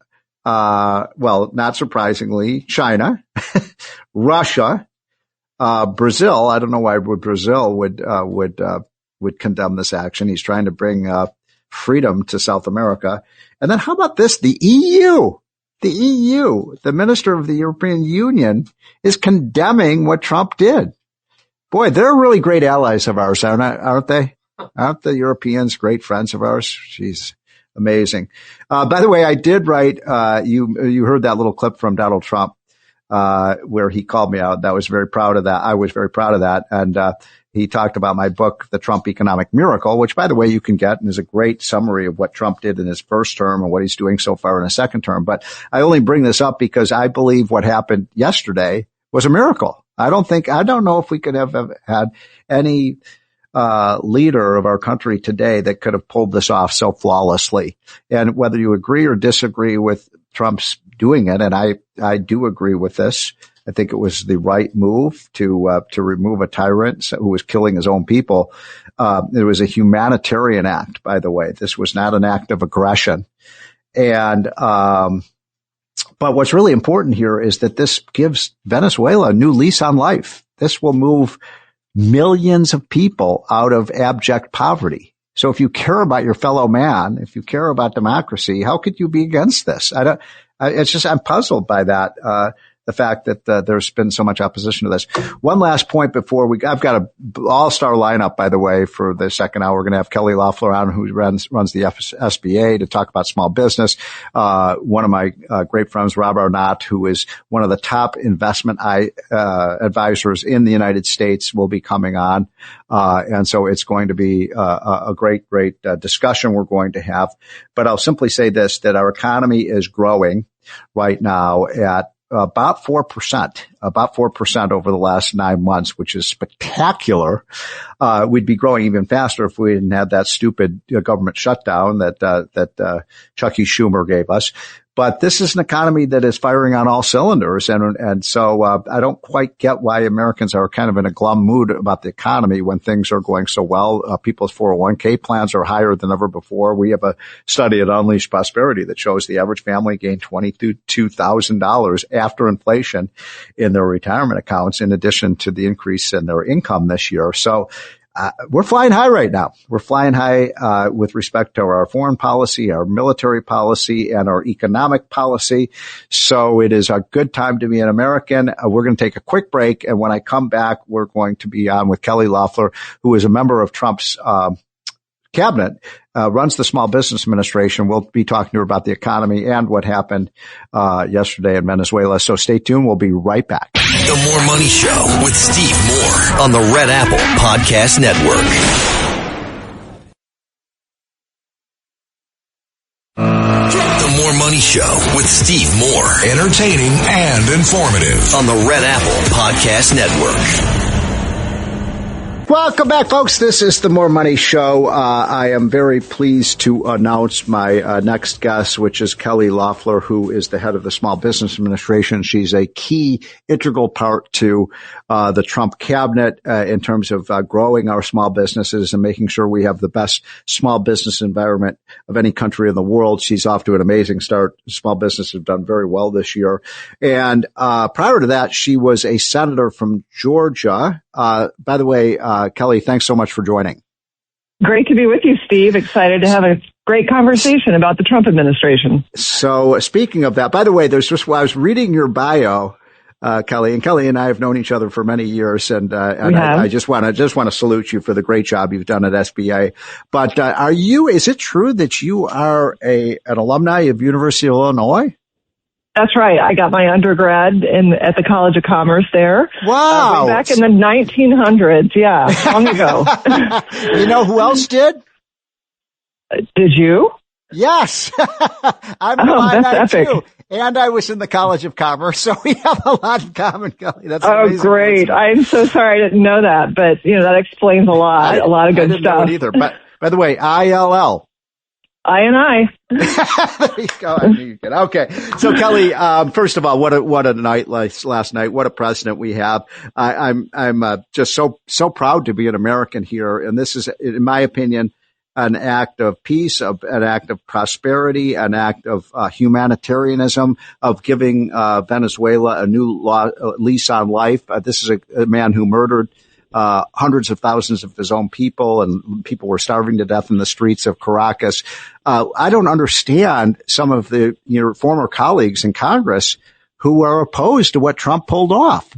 not surprisingly, China, Russia, Brazil. I don't know why Brazil would condemn this action. He's trying to bring freedom to South America. And then how about this? The EU, the minister of the European Union, is condemning what Trump did. Boy, they're really great allies of ours, aren't they? Aren't the Europeans great friends of ours? She's amazing. By the way, I did write, you heard that little clip from Donald Trump, where he called me out. I was very proud of that. And, he talked about my book, The Trump Economic Miracle, which, by the way, you can get and is a great summary of what Trump did in his first term and what he's doing so far in his second term. But I only bring this up because I believe what happened yesterday was a miracle. I don't know if we could have had any leader of our country today that could have pulled this off so flawlessly. And whether you agree or disagree with Trump's doing it, and I do agree with this, I think it was the right move to remove a tyrant who was killing his own people. It was a humanitarian act, by the way. This was not an act of aggression. And, but what's really important here is that this gives Venezuela a new lease on life. This will move millions of people out of abject poverty. So if you care about your fellow man, if you care about democracy, how could you be against this? I'm puzzled by that, the fact that there's been so much opposition to this. One last point before I've got an all-star lineup, by the way, for the second hour. We're going to have Kelly Loeffler on, who runs the SBA, to talk about small business. One of my great friends, Rob Arnott, who is one of the top investment advisors in the United States, will be coming on. And so it's going to be a great discussion we're going to have. But I'll simply say this, that our economy is growing right now at about 4% over the last 9 months, which is spectacular. We'd be growing even faster if we didn't have that stupid government shutdown that Chucky Schumer gave us. But this is an economy that is firing on all cylinders. And so, I don't quite get why Americans are kind of in a glum mood about the economy when things are going so well. People's 401k plans are higher than ever before. We have a study at Unleashed Prosperity that shows the average family gained $22,000 after inflation in their retirement accounts, in addition to the increase in their income this year. So, we're flying high right now. We're flying high with respect to our foreign policy, our military policy, and our economic policy. So it is a good time to be an American. We're going to take a quick break, and when I come back, we're going to be on with Kelly Loeffler, who is a member of Trump's cabinet, runs the Small Business Administration. We'll be talking to her about the economy and what happened yesterday in Venezuela. So stay tuned. We'll be right back. The More Money Show with Steve Moore on the Red Apple Podcast Network. The More Money Show with Steve Moore. Entertaining and informative on the Red Apple Podcast Network. Welcome back, folks. This is the More Money Show. I am very pleased to announce my next guest, which is Kelly Loeffler, who is the head of the Small Business Administration. She's a key, integral part to the Trump cabinet in terms of growing our small businesses and making sure we have the best small business environment of any country in the world. She's off to an amazing start. Small businesses have done very well this year. And prior to that, she was a senator from Georgia. By the way, Kelly, thanks so much for joining. Great to be with you, Steve. Excited to have a great conversation about the Trump administration. So speaking of that, by the way, I was reading your bio, Kelly, and Kelly and I have known each other for many years, and I just want to salute you for the great job you've done at SBA. But is it true that you are an alumni of University of Illinois? That's right. I got my undergrad at the College of Commerce there. Wow. Way back in the 1900s. Yeah, long ago. You know who else did? Did you? Yes. That's epic. Too. And I was in the College of Commerce, so we have a lot in common, Kelly. That's amazing. Oh, great. I'm so sorry I didn't know that, but that explains a lot of good stuff. Know it either. But by the way, ILL. I. There you go. I knew you could. Okay. So Kelly, first of all, what a night last night. What a president we have. I'm just so proud to be an American here. And this is, in my opinion, an act of peace, an act of prosperity, an act of humanitarianism, of giving Venezuela a new lease on life. This is a man who murdered hundreds of thousands of his own people, and people were starving to death in the streets of Caracas. I don't understand some of your former colleagues in Congress who are opposed to what Trump pulled off.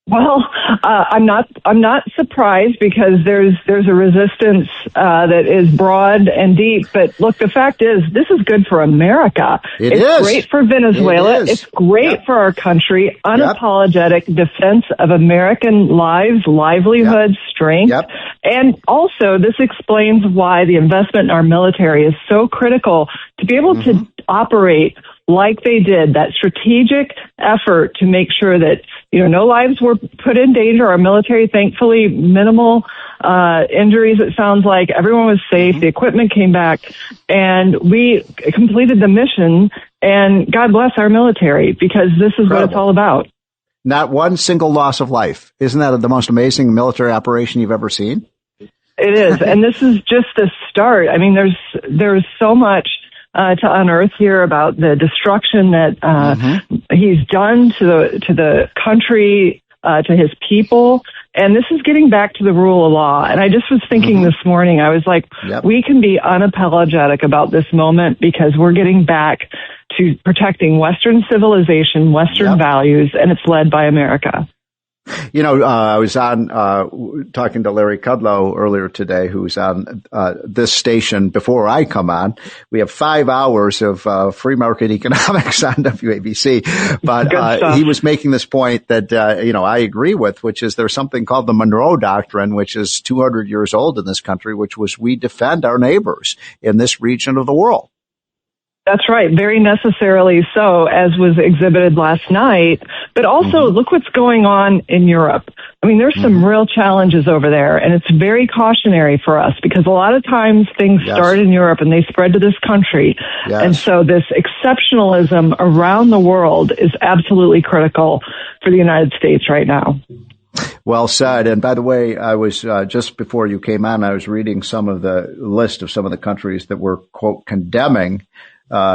Well, I'm not surprised, because there's a resistance that is broad and deep. But look, the fact is, this is good for America. It's great for Venezuela. It's great for our country. Unapologetic defense of American lives, livelihoods, strength. And also, this explains why the investment in our military is so critical to be able to operate like they did, that strategic effort to make sure that, no lives were put in danger. Our military, thankfully, minimal injuries, it sounds like. Everyone was safe. The equipment came back, and we completed the mission, and God bless our military, because this is what it's all about. Not one single loss of life. Isn't that the most amazing military operation you've ever seen? It is, and this is just the start. I mean, there's so much to unearth here about the destruction that he's done to the country, to his people, and this is getting back to the rule of law. And I just was thinking this morning, I was like, we can be unapologetic about this moment, because we're getting back to protecting Western civilization, Western values, and it's led by America. I was on talking to Larry Kudlow earlier today, who's on this station before I come on. We have 5 hours of free market economics on WABC, but he was making this point that I agree with, which is there's something called the Monroe Doctrine, which is 200 years old in this country, which was we defend our neighbors in this region of the world. That's right. Very necessarily so, as was exhibited last night. But also, look what's going on in Europe. I mean, there's some real challenges over there, and it's very cautionary for us, because a lot of times things start in Europe and they spread to this country. And so this exceptionalism around the world is absolutely critical for the United States right now. Well said. And by the way, I was just before you came on, I was reading some of the list of some of the countries that were, quote, condemning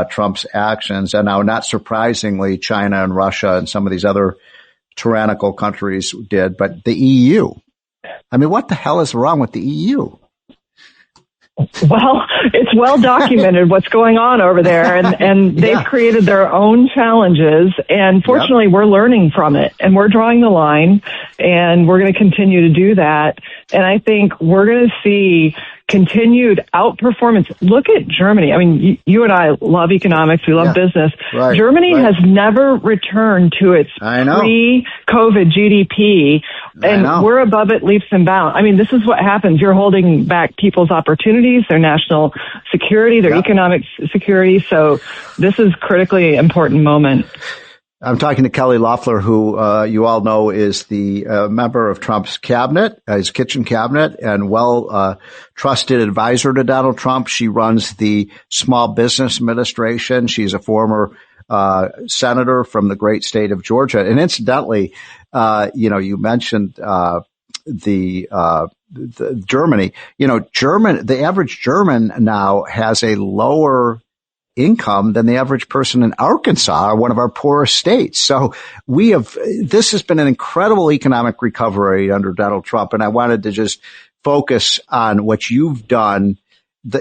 Trump's actions. And now, not surprisingly, China and Russia and some of these other tyrannical countries did. But the EU, I mean, what the hell is wrong with the EU? Well, it's well documented what's going on over there, and they've created their own challenges, and fortunately we're learning from it, and we're drawing the line, and we're going to continue to do that. And I think we're going to see continued outperformance. Look at Germany. I mean, you and I love economics. We love business. Right, Germany has never returned to its pre-COVID GDP, and we're above it leaps and bounds. I mean, this is what happens. You're holding back people's opportunities, their national security, their economic security. So this is a critically important moment. I'm talking to Kelly Loeffler, who you all know is the member of Trump's cabinet, his kitchen cabinet, and trusted advisor to Donald Trump. She runs the Small Business Administration. She's a former senator from the great state of Georgia. And incidentally, you mentioned the Germany. The average German now has a lower income than the average person in Arkansas, one of our poorest states. So this has been an incredible economic recovery under Donald Trump. And I wanted to just focus on what you've done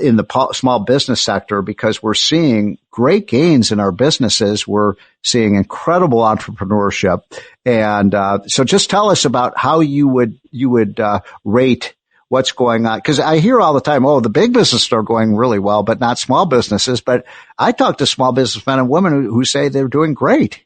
in the small business sector, because we're seeing great gains in our businesses. We're seeing incredible entrepreneurship. And so just tell us about how you would rate what's going on. Because I hear all the time, the big businesses are going really well, but not small businesses. But I talk to small businessmen and women who say they're doing great.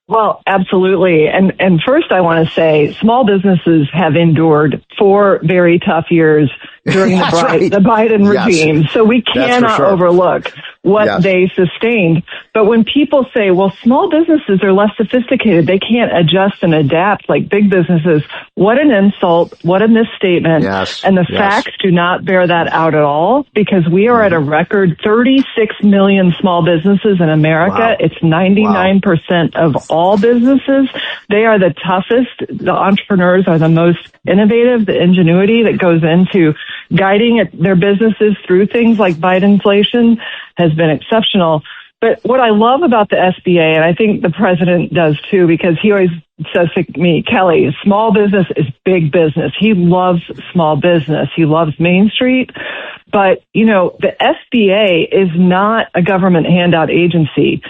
Well, absolutely. And first I want to say small businesses have endured 4 very tough years during the Biden regime. So we cannot overlook what they sustained. But when people say, well, small businesses are less sophisticated, they can't adjust and adapt like big businesses, what an insult, what a misstatement. And the facts do not bear that out at all, because we are at a record 36 million small businesses in America. It's 99% of all businesses. They are the toughest. The entrepreneurs are the most innovative. The ingenuity that goes into guiding their businesses through things like Bidenflation has been exceptional. But what I love about the SBA, and I think the president does too, because he always says to me, Kelly, small business is big business. He loves small business. He loves Main Street. But, the SBA is not a government handout agency.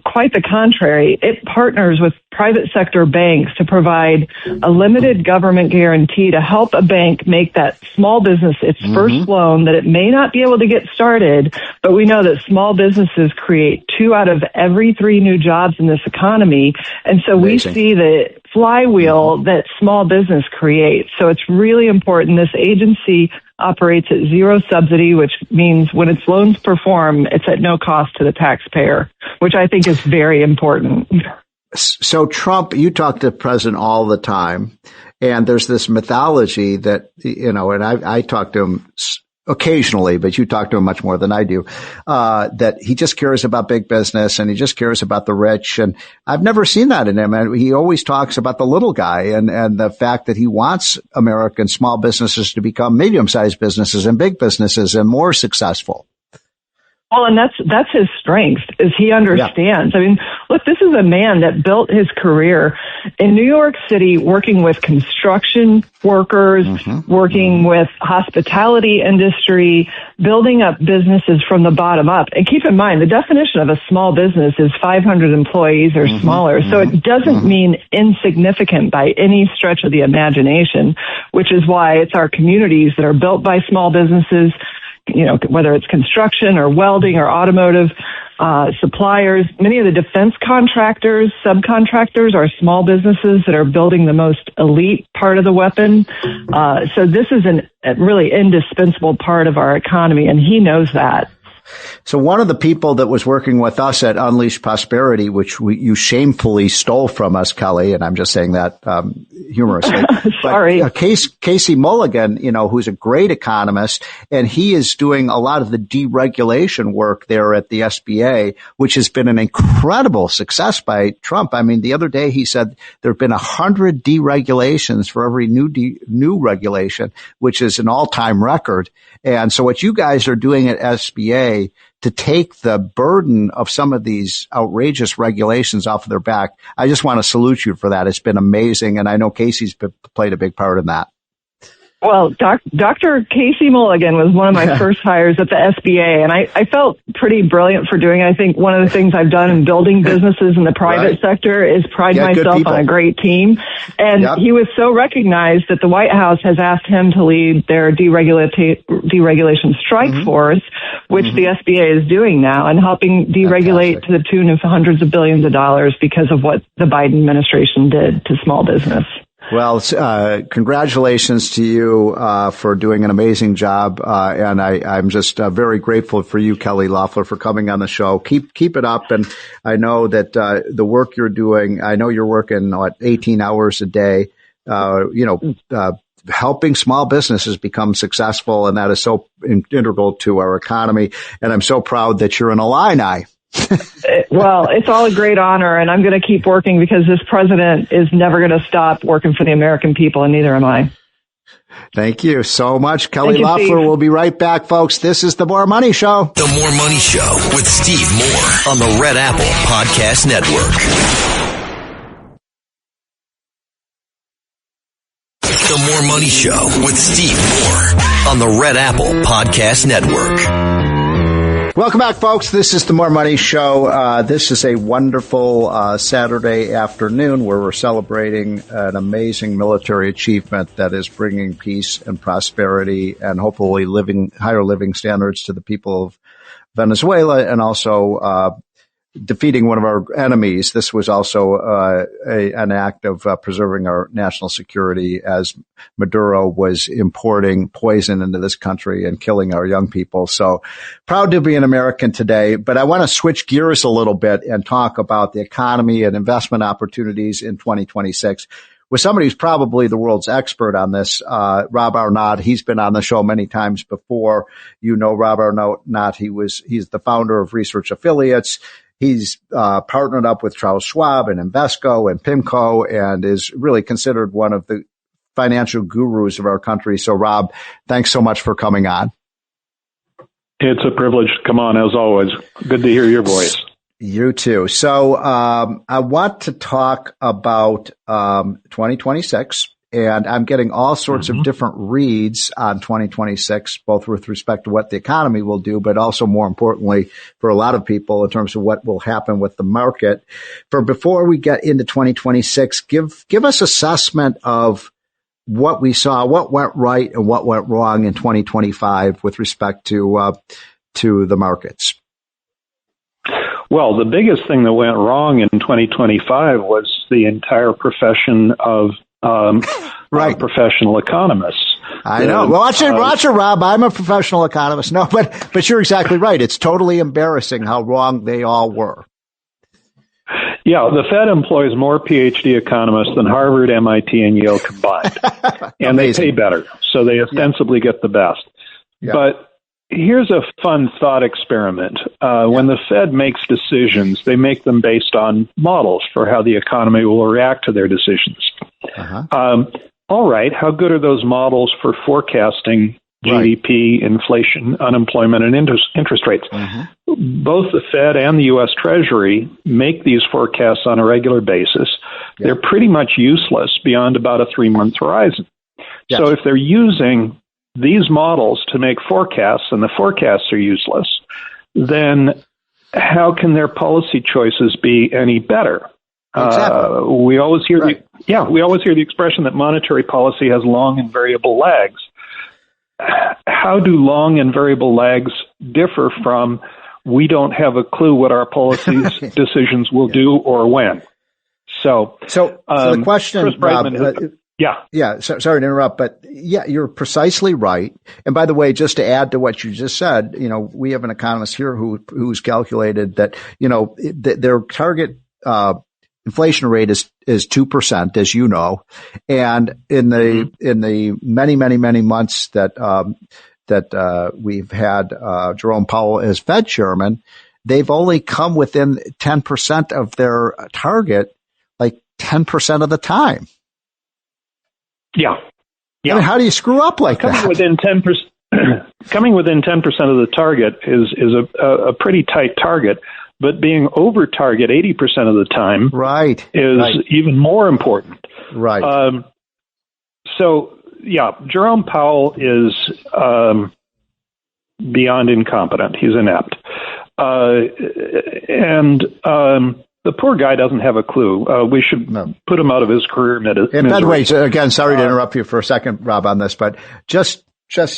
Quite the contrary. It partners with private sector banks to provide a limited government guarantee to help a bank make that small business its first loan that it may not be able to get started. But we know that small businesses create 2 out of every 3 new jobs in this economy. And so we see the flywheel that small business creates. So it's really important. This agency operates at zero subsidy, which means when its loans perform, it's at no cost to the taxpayer, which I think is very important. So Trump, you talk to the president all the time, and there's this mythology that, and I talk to him occasionally, but you talk to him much more than I do, that he just cares about big business and he just cares about the rich. And I've never seen that in him. And he always talks about the little guy and the fact that he wants American small businesses to become medium-sized businesses and big businesses and more successful. Well, and that's his strength, is he understands. Yeah. I mean, look, this is a man that built his career in New York City working with construction workers, working with hospitality industry, building up businesses from the bottom up. And keep in mind, the definition of a small business is 500 employees or smaller. So it doesn't mean insignificant by any stretch of the imagination, which is why it's our communities that are built by small businesses, whether it's construction or welding or automotive suppliers. Many of the defense contractors, subcontractors are small businesses that are building the most elite part of the weapon. So this is a really indispensable part of our economy, and he knows that. So one of the people that was working with us at Unleash Prosperity, which you shamefully stole from us, Kelly, and I'm just saying that humorously. Sorry. But, Casey Mulligan, who's a great economist, and he is doing a lot of the deregulation work there at the SBA, which has been an incredible success by Trump. I mean, the other day he said there have been 100 deregulations for every new regulation, which is an all-time record. And so what you guys are doing at SBA to take the burden of some of these outrageous regulations off of their back, I just want to salute you for that. It's been amazing. And I know Casey's played a big part in that. Well, Dr. Casey Mulligan was one of my first hires at the SBA, and I felt pretty brilliant for doing it. I think one of the things I've done in building businesses in the private sector is pride myself on a great team. And he was so recognized that the White House has asked him to lead their deregulation strike force, which the SBA is doing now, and helping deregulate to the tune of hundreds of billions of dollars because of what the Biden administration did to small business. Well, congratulations to you for doing an amazing job, and I'm just very grateful for you, Kelly Loeffler, for coming on the show. Keep it up, and I know that the work you're doing. I know you're working 18 hours a day. Helping small businesses become successful, and that is so integral to our economy. And I'm so proud that you're an Illini. Well, it's all a great honor, and I'm going to keep working because this president is never going to stop working for the American people, and neither am I. Thank you so much. Kelly Loeffler will be right back, folks. This is The More Money Show. The More Money Show with Steve Moore on the Red Apple Podcast Network. The More Money Show with Steve Moore on the Red Apple Podcast Network. Welcome back, folks. This is the More Money Show. This is a wonderful Saturday afternoon where we're celebrating an amazing military achievement that is bringing peace and prosperity and hopefully higher living standards to the people of Venezuela, and also defeating one of our enemies. This was also an act of preserving our national security, as Maduro was importing poison into this country and killing our young people. So proud to be an American today. But I want to switch gears a little bit and talk about the economy and investment opportunities in 2026 with somebody who's probably the world's expert on this, Rob Arnott. He's been on the show many times before. You know Rob Arnott. He's the founder of Research Affiliates. He's partnered up with Charles Schwab and Invesco and PIMCO, and is really considered one of the financial gurus of our country. So, Rob, thanks so much for coming on. It's a privilege to come on, as always. Good to hear your voice. You too. So I want to talk about 2026. And I'm getting all sorts of different reads on 2026, both with respect to what the economy will do, but also more importantly for a lot of people in terms of what will happen with the market. Before we get into 2026, give us assessment of what we saw, what went right and what went wrong in 2025 with respect to the markets. Well, the biggest thing that went wrong in 2025 was the entire profession of professional economists. I know. Well, watch it, Rob. I'm a professional economist. No, but you're exactly right. It's totally embarrassing how wrong they all were. Yeah, the Fed employs more PhD economists than Harvard, MIT, and Yale combined. And they pay better, so they ostensibly get the best. Yeah. But here's a fun thought experiment. When the Fed makes decisions, they make them based on models for how the economy will react to their decisions. All right, how good are those models for forecasting GDP, inflation, unemployment, and interest rates? Both the Fed and the U.S. Treasury make these forecasts on a regular basis. They're pretty much useless beyond about a 3-month horizon. So if they're using these models to make forecasts and the forecasts are useless, then how can their policy choices be any better? We always hear the expression that monetary policy has long and variable lags. How do long and variable lags differ from we don't have a clue what our policy decisions will do or when? So the question, Chris Brightman, Rob, sorry to interrupt, but you're precisely right. And by the way, just to add to what you just said, we have an economist here who's calculated that, their target, inflation rate is 2%, as you know. And in the many months that we've had, Jerome Powell as Fed chairman, they've only come within 10% of their target, like 10% of the time. Yeah. I mean, how do you screw up like that? Coming within 10% of the target is a pretty tight target, but being over target 80% of the time is even more important. Jerome Powell is beyond incompetent. He's inept. The poor guy doesn't have a clue. We should put him out of his career misery. And by the way, again, sorry to interrupt you for a second, Rob, on this, but just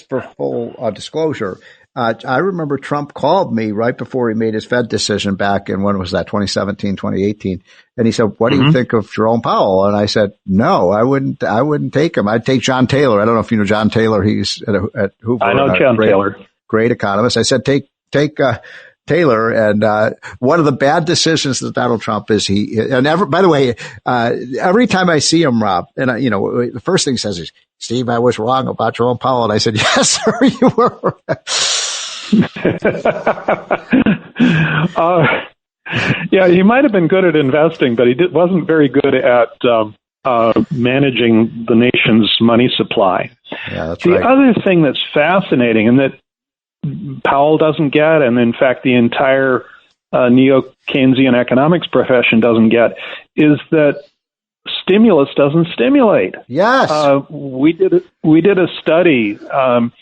for full disclosure, I remember Trump called me right before he made his Fed decision back in, when was that, 2017, 2018. And he said, what do you think of Jerome Powell? And I said, no, I wouldn't take him. I'd take John Taylor. I don't know if you know John Taylor. He's at Hoover. I know John Taylor. Great economist. I said, take Taylor. And one of the bad decisions that Donald Trump is by the way, every time I see him, Rob, and the first thing he says is, Steve, I was wrong about Jerome Powell. And I said, yes, sir, you were. He might have been good at investing, but he wasn't very good at managing the nation's money supply. Yeah, that's the other thing that's fascinating, and that Powell doesn't get, and in fact the entire neo-Keynesian economics profession doesn't get, is that stimulus doesn't stimulate. Yes. We did a study. People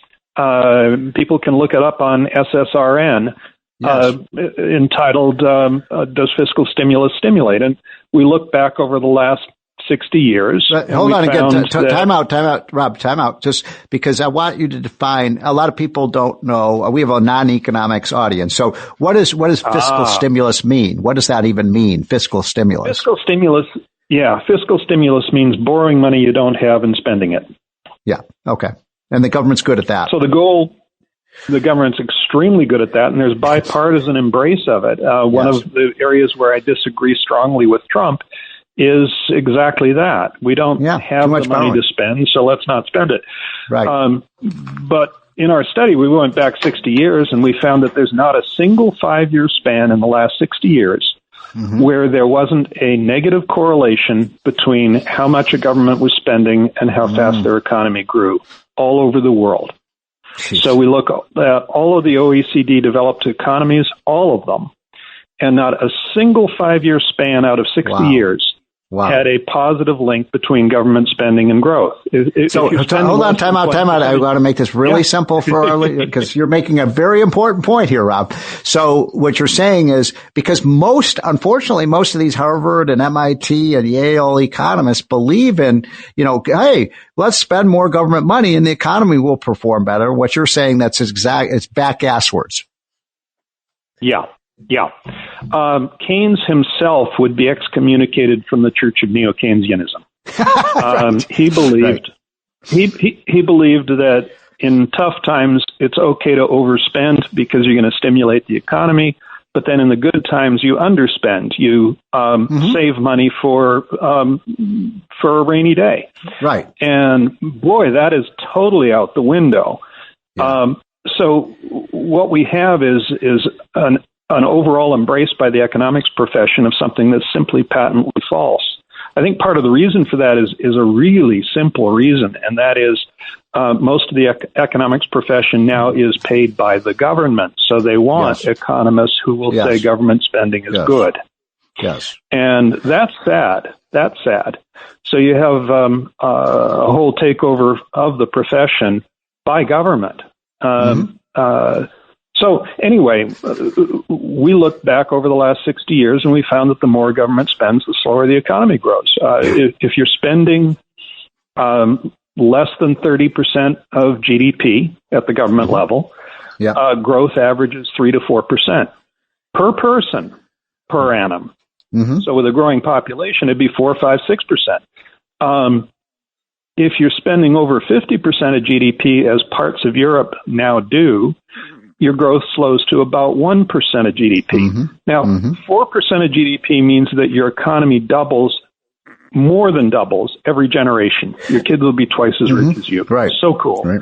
can look it up on SSRN, entitled "Does Fiscal Stimulus Stimulate?" And we looked back over the last 60 years. Hold on again. Time out, Rob. Time out. Just because I want you to define. A lot of people don't know. We have a non-economics audience. So what does fiscal stimulus mean? What does that even mean? Fiscal stimulus. Fiscal stimulus means borrowing money you don't have and spending it. Yeah. Okay. And the government's good at that. So the government's extremely good at that, and there's bipartisan embrace of it. One of the areas where I disagree strongly with Trump is exactly that. We don't have the money to spend, so let's not spend it. Right. But in our study, we went back 60 years, and we found that there's not a single 5-year span in the last 60 years where there wasn't a negative correlation between how much a government was spending and how fast their economy grew all over the world. Jeez. So we look at all of the OECD developed economies, all of them, and not a single 5-year span out of 60 years had a positive link between government spending and growth. Hold on, time out. I want to make this really simple for our, because you're making a very important point here, Rob. So what you're saying is, because unfortunately, most of these Harvard and MIT and Yale economists believe in, hey, let's spend more government money and the economy will perform better. What you're saying, it's back asswards. Yeah. Keynes himself would be excommunicated from the Church of Neo-Keynesianism. He believed He believed that in tough times, it's okay to overspend because you're going to stimulate the economy. But then in the good times, you underspend. You save money for a rainy day. Right. And boy, that is totally out the window. Yeah. So what we have is an overall embrace by the economics profession of something that's simply patently false. I think part of the reason for that is a really simple reason, and that is most of the economics profession now is paid by the government. So they want economists who will say government spending is good. Yes. And that's sad. That's sad. So you have a whole takeover of the profession by government. So anyway, we looked back over the last 60 years and we found that the more government spends, the slower the economy grows. If you're spending less than 30% of GDP at the government level, growth averages 3 to 4% per person per annum. So with a growing population, it'd be 4, 5, 6%. If you're spending over 50% of GDP, as parts of Europe now do, your growth slows to about 1% of GDP. Now, 4% of GDP means that your economy doubles, more than doubles, every generation. Your kids will be twice as rich as you. Right. So cool. Right.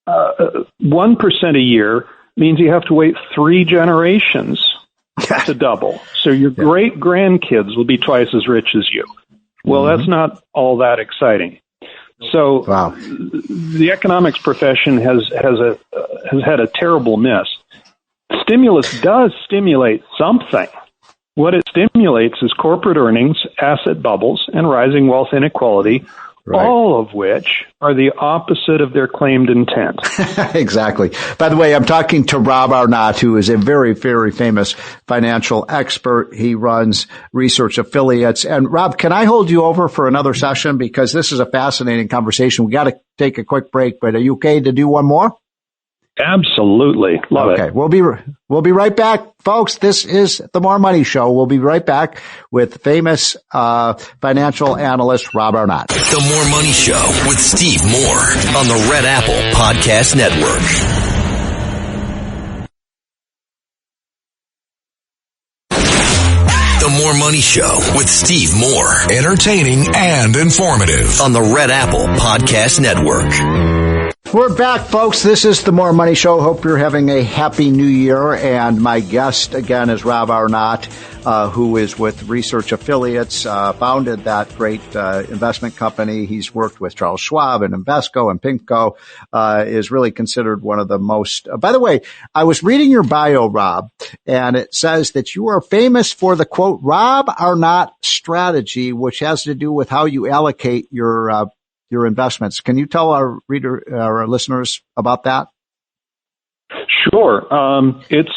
1% a year means you have to wait 3 generations to double. So your great-grandkids will be twice as rich as you. Well, that's not all that exciting. So the economics profession has had a terrible miss. Stimulus does stimulate something. What it stimulates is corporate earnings, asset bubbles, and rising wealth inequality, all of which are the opposite of their claimed intent. Exactly. By the way, I'm talking to Rob Arnott, who is a very, very famous financial expert. He runs research affiliates. And Rob, can I hold you over for another session? Because this is a fascinating conversation. We got to take a quick break, but are you okay to do one more? Absolutely. Love it. Okay. We'll be right back, folks. This is the More Money Show. We'll be right back with famous financial analyst Rob Arnott. The More Money Show with Steve Moore on the Red Apple Podcast Network. The More Money Show with Steve Moore. Entertaining and informative on the Red Apple Podcast Network. We're back, folks. This is the More Money Show. Hope you're having a happy new year. And my guest, again, is Rob Arnott, who is with Research Affiliates, founded that great investment company. He's worked with Charles Schwab and Invesco and PIMCO, is really considered one of the most... by the way, I was reading your bio, Rob, and it says that you are famous for the, quote, Rob Arnott strategy, which has to do with how you allocate your investments. Can you tell our listeners about that? Sure. It's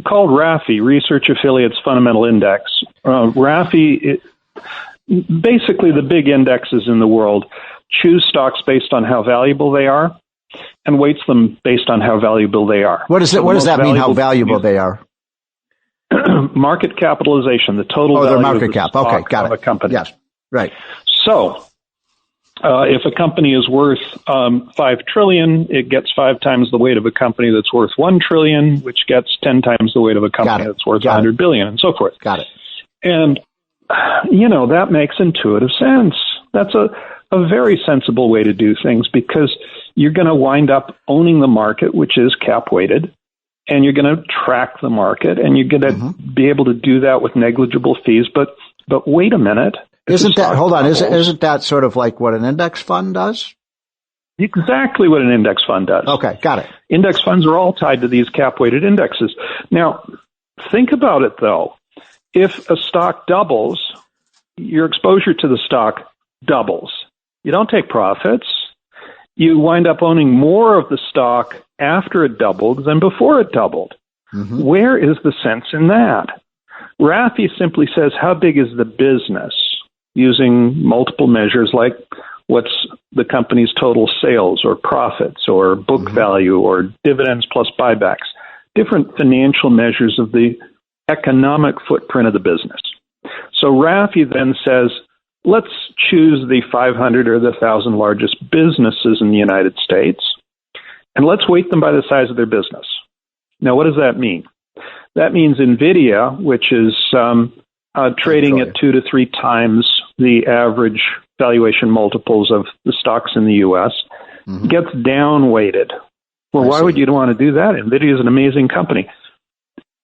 called RAFI, Research Affiliates Fundamental Index. RAFI, basically the big indexes in the world choose stocks based on how valuable they are and weights them based on how valuable they are. What does that mean, how valuable they are? Market capitalization, the total value their market of cap. The Okay, got of it. A company. Yes, right. So, if a company is worth $5 trillion, it gets 5 times the weight of a company that's worth $1 trillion, which gets 10 times the weight of a company that's worth $100 billion, and so forth. Got it. And that makes intuitive sense. That's a very sensible way to do things, because you're going to wind up owning the market, which is cap weighted, and you're going to track the market, and you're going to be able to do that with negligible fees. But wait a minute. Isn't that sort of like what an index fund does? Exactly what an index fund does. Okay, got it. Index funds are all tied to these cap-weighted indexes. Now, think about it, though. If a stock doubles, your exposure to the stock doubles. You don't take profits. You wind up owning more of the stock after it doubled than before it doubled. Where is the sense in that? RAFI simply says, how big is the business? Using multiple measures like what's the company's total sales or profits or book value or dividends plus buybacks, different financial measures of the economic footprint of the business. So RAFI then says, let's choose the 500 or the 1,000 largest businesses in the United States, and let's weight them by the size of their business. Now, what does that mean? That means NVIDIA, which is trading at 2 to 3 times the average valuation multiples of the stocks in the U.S., gets down-weighted. Well, why would you want to do that? NVIDIA is an amazing company.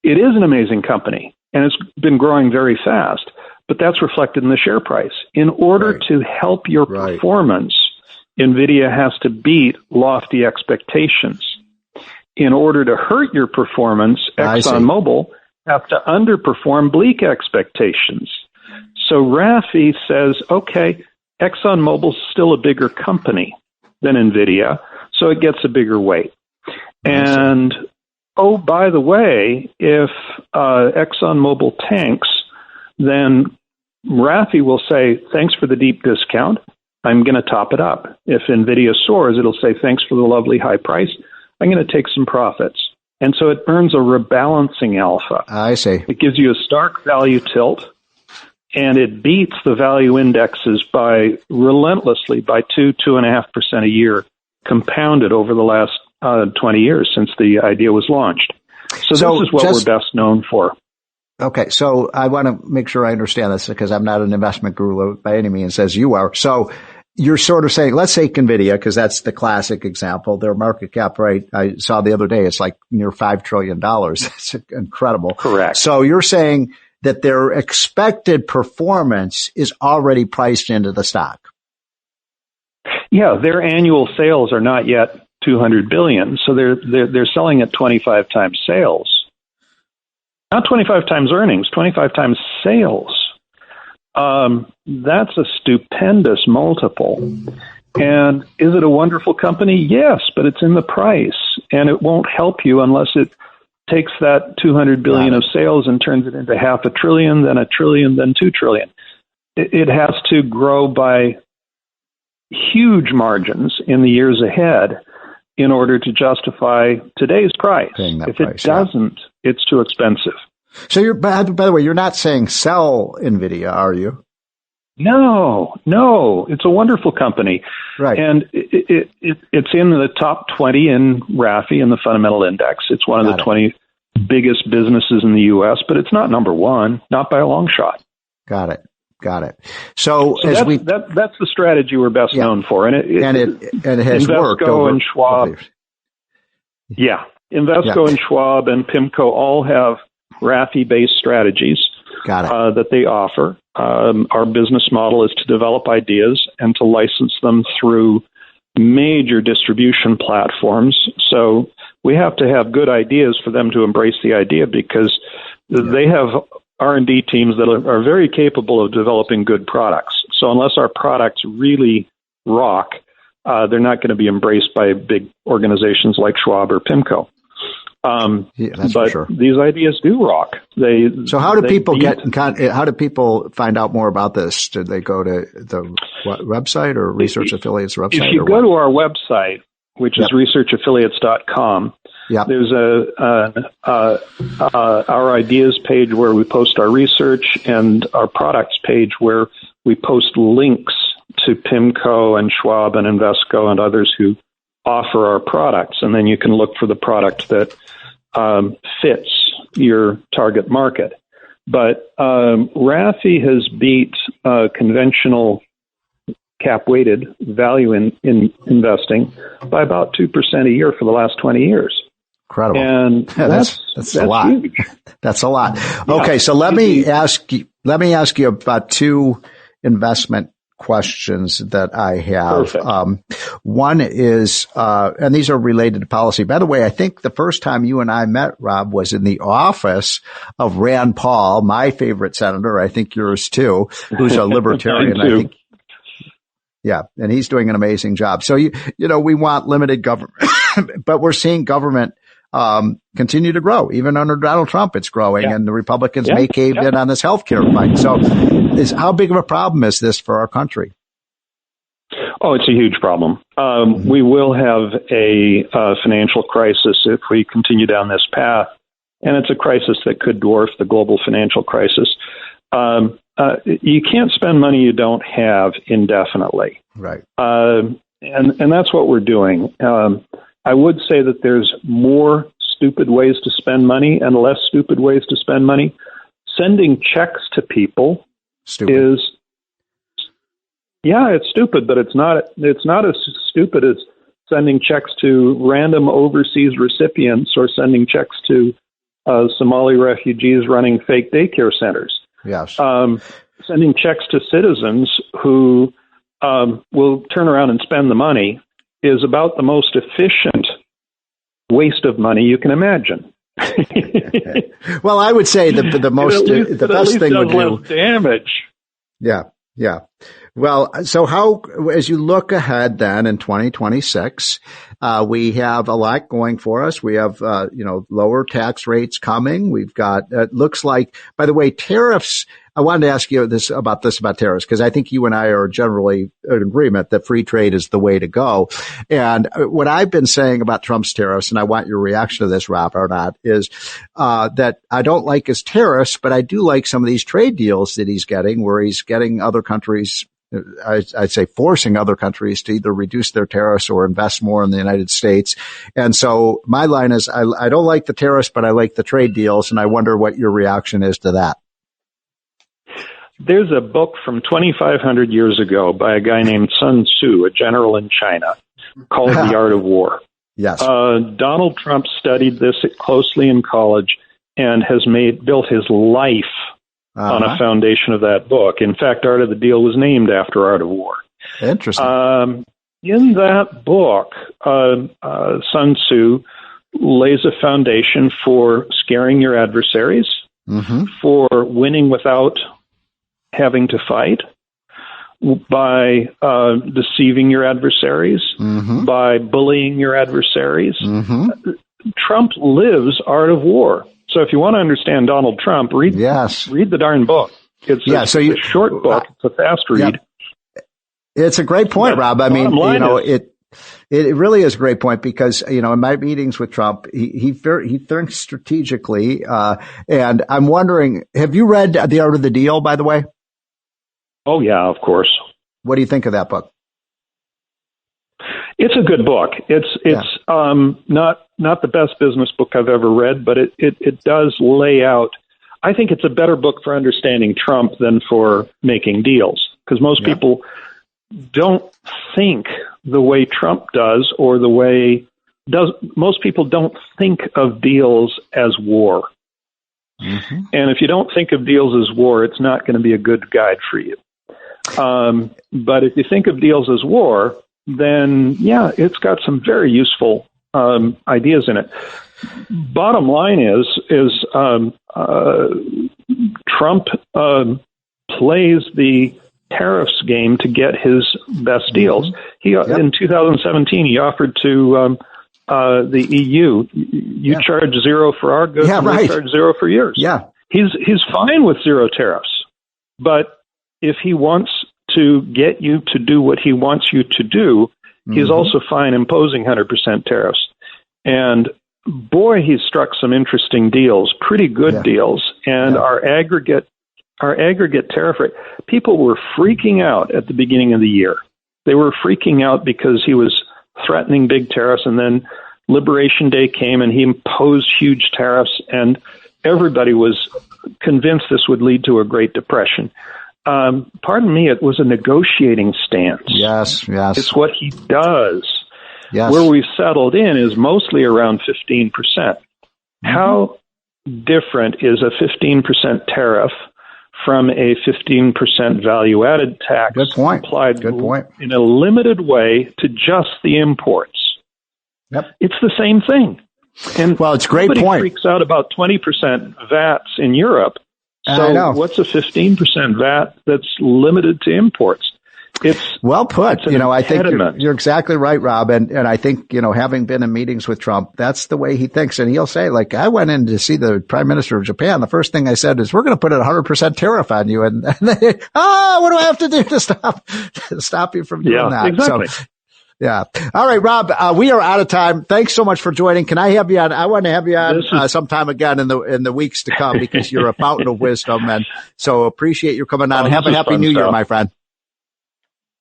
It is an amazing company, and it's been growing very fast, but that's reflected in the share price. In order to help your performance, NVIDIA has to beat lofty expectations. In order to hurt your performance, ExxonMobil have to underperform bleak expectations. So Rafi says, okay, ExxonMobil's still a bigger company than NVIDIA, so it gets a bigger weight. And, oh, by the way, if ExxonMobil tanks, then Rafi will say, thanks for the deep discount. I'm going to top it up. If NVIDIA soars, it'll say, thanks for the lovely high price. I'm going to take some profits. And so it earns a rebalancing alpha. I see. It gives you a stark value tilt, and it beats the value indexes by relentlessly by 2.5% a year, compounded over the last 20 years since the idea was launched. So this is what we're best known for. Okay, so I want to make sure I understand this because I'm not an investment guru by any means, as you are. So you're sort of saying, let's take NVIDIA, because that's the classic example. Their market cap rate, I saw the other day, it's like near $5 trillion. It's incredible. Correct. So you're saying that their expected performance is already priced into the stock. Yeah, their annual sales are not yet $200 billion, so they're selling at 25 times sales. Not 25 times earnings, 25 times sales. That's a stupendous multiple. And is it a wonderful company? Yes, but it's in the price, and it won't help you unless it takes that $200 billion of sales and turns it into $500 billion, then $1 trillion, then $2 trillion. It has to grow by huge margins in the years ahead in order to justify today's price. If it doesn't, it's too expensive. So you're, by the way, you're not saying sell NVIDIA, are you? No, it's a wonderful company. Right. And it's in the top 20 in RAFI in the fundamental index. It's one of the 20 biggest businesses in the U.S., but it's not number one, not by a long shot. Got it. So as that's the strategy we're best known for. And it has worked over and Schwab. Invesco and Schwab and PIMCO all have RAFI-based strategies that they offer. Our business model is to develop ideas and to license them through major distribution platforms. So we have to have good ideas for them to embrace the idea, because they have R&D teams that are very capable of developing good products. So unless our products really rock, they're not going to be embraced by big organizations like Schwab or PIMCO. But these ideas do rock. So how do people how do people find out more about this? Did they go to the website or Research Affiliates website? If you go to our website, which is researchaffiliates.com, there's our ideas page where we post our research, and our products page where we post links to PIMCO and Schwab and Invesco and others who offer our products. And then you can look for the product that fits your target market. But RAFI has beat conventional cap-weighted value in investing by about 2% a year for the last 20 years. Incredible. And that's a lot. Huge. That's a lot. Okay, so let me ask you about two investment questions that I have. One is, and these are related to policy. By the way, I think the first time you and I met, Rob, was in the office of Rand Paul, my favorite senator. I think yours too, who's a libertarian. I think. Yeah, and he's doing an amazing job. So, you know, we want limited government, but we're seeing government continue to grow. Even under Donald Trump, it's growing, and the Republicans may cave in on this healthcare fight. So how big of a problem is this for our country? Oh, it's a huge problem. We will have a financial crisis if we continue down this path, and it's a crisis that could dwarf the global financial crisis. you can't spend money you don't have indefinitely. Right. And that's what we're doing. I would say that there's more stupid ways to spend money and less stupid ways to spend money. Sending checks to people is, it's stupid, but it's not as stupid as sending checks to random overseas recipients or sending checks to Somali refugees running fake daycare centers. Yes. Sending checks to citizens who will turn around and spend the money is about the most efficient waste of money you can imagine. Well, I would say the best thing would do damage. Yeah. Yeah. Well, so how, as you look ahead then in 2026, we have a lot going for us. We have, lower tax rates coming. We've got, it looks like, by the way, tariffs. I wanted to ask you about tariffs, because I think you and I are generally in agreement that free trade is the way to go. And what I've been saying about Trump's tariffs, and I want your reaction to this, Rob, or not, is that I don't like his tariffs, but I do like some of these trade deals that he's getting, where he's getting other countries, I'd say forcing other countries to either reduce their tariffs or invest more in the United States. And so my line is, I don't like the tariffs, but I like the trade deals, and I wonder what your reaction is to that. There's a book from 2,500 years ago by a guy named Sun Tzu, a general in China, called The Art of War. Yes. Donald Trump studied this closely in college and has built his life on a foundation of that book. In fact, Art of the Deal was named after Art of War. Interesting. In that book, Sun Tzu lays a foundation for scaring your adversaries, for winning without having to fight, by deceiving your adversaries, by bullying your adversaries. Trump lives Art of War. So if you want to understand Donald Trump, read the darn book. It's a short book. It's a fast read. It's a great point, Rob. I mean, it really is a great point, because, in my meetings with Trump, he thinks strategically. And I'm wondering, have you read The Art of the Deal, by the way? Oh, yeah, of course. What do you think of that book? It's a good book. It's not the best business book I've ever read, but it does lay out. I think it's a better book for understanding Trump than for making deals, because most people don't think the way Trump does, or most people don't think of deals as war. And if you don't think of deals as war, it's not going to be a good guide for you. But if you think of deals as war, then it's got some very useful ideas in it. Bottom line is Trump plays the tariffs game to get his best deals. In 2017, he offered to the EU, you charge zero for our goods, and we charge zero for yours. He's fine with zero tariffs, but if he wants to get you to do what he wants you to do, he's also fine imposing 100% tariffs. And boy, he's struck some interesting deals, pretty good deals. And our aggregate tariff rate, people were freaking out at the beginning of the year. They were freaking out because he was threatening big tariffs, and then Liberation Day came and he imposed huge tariffs, and everybody was convinced this would lead to a Great Depression. Pardon me, it was a negotiating stance. Yes. It's what he does. Yes. Where we've settled in is mostly around 15%. How different is a 15% tariff from a 15% value-added tax applied in a limited way to just the imports? It's the same thing. And it's a great point. Everybody freaks out about 20% VATs in Europe. So what's a 15% VAT that's limited to imports? It's well put. I think you're exactly right, Rob. And I think, having been in meetings with Trump, that's the way he thinks. And he'll say, like, I went in to see the Prime Minister of Japan. The first thing I said is, we're going to put a 100% tariff on you. And they, what do I have to do to stop you from doing that? Exactly. Yeah. All right, Rob, we are out of time. Thanks so much for joining. Can I have you on? I want to have you on sometime again in the weeks to come, because you're a fountain of wisdom. And so appreciate you coming on. Have a happy new year, my friend.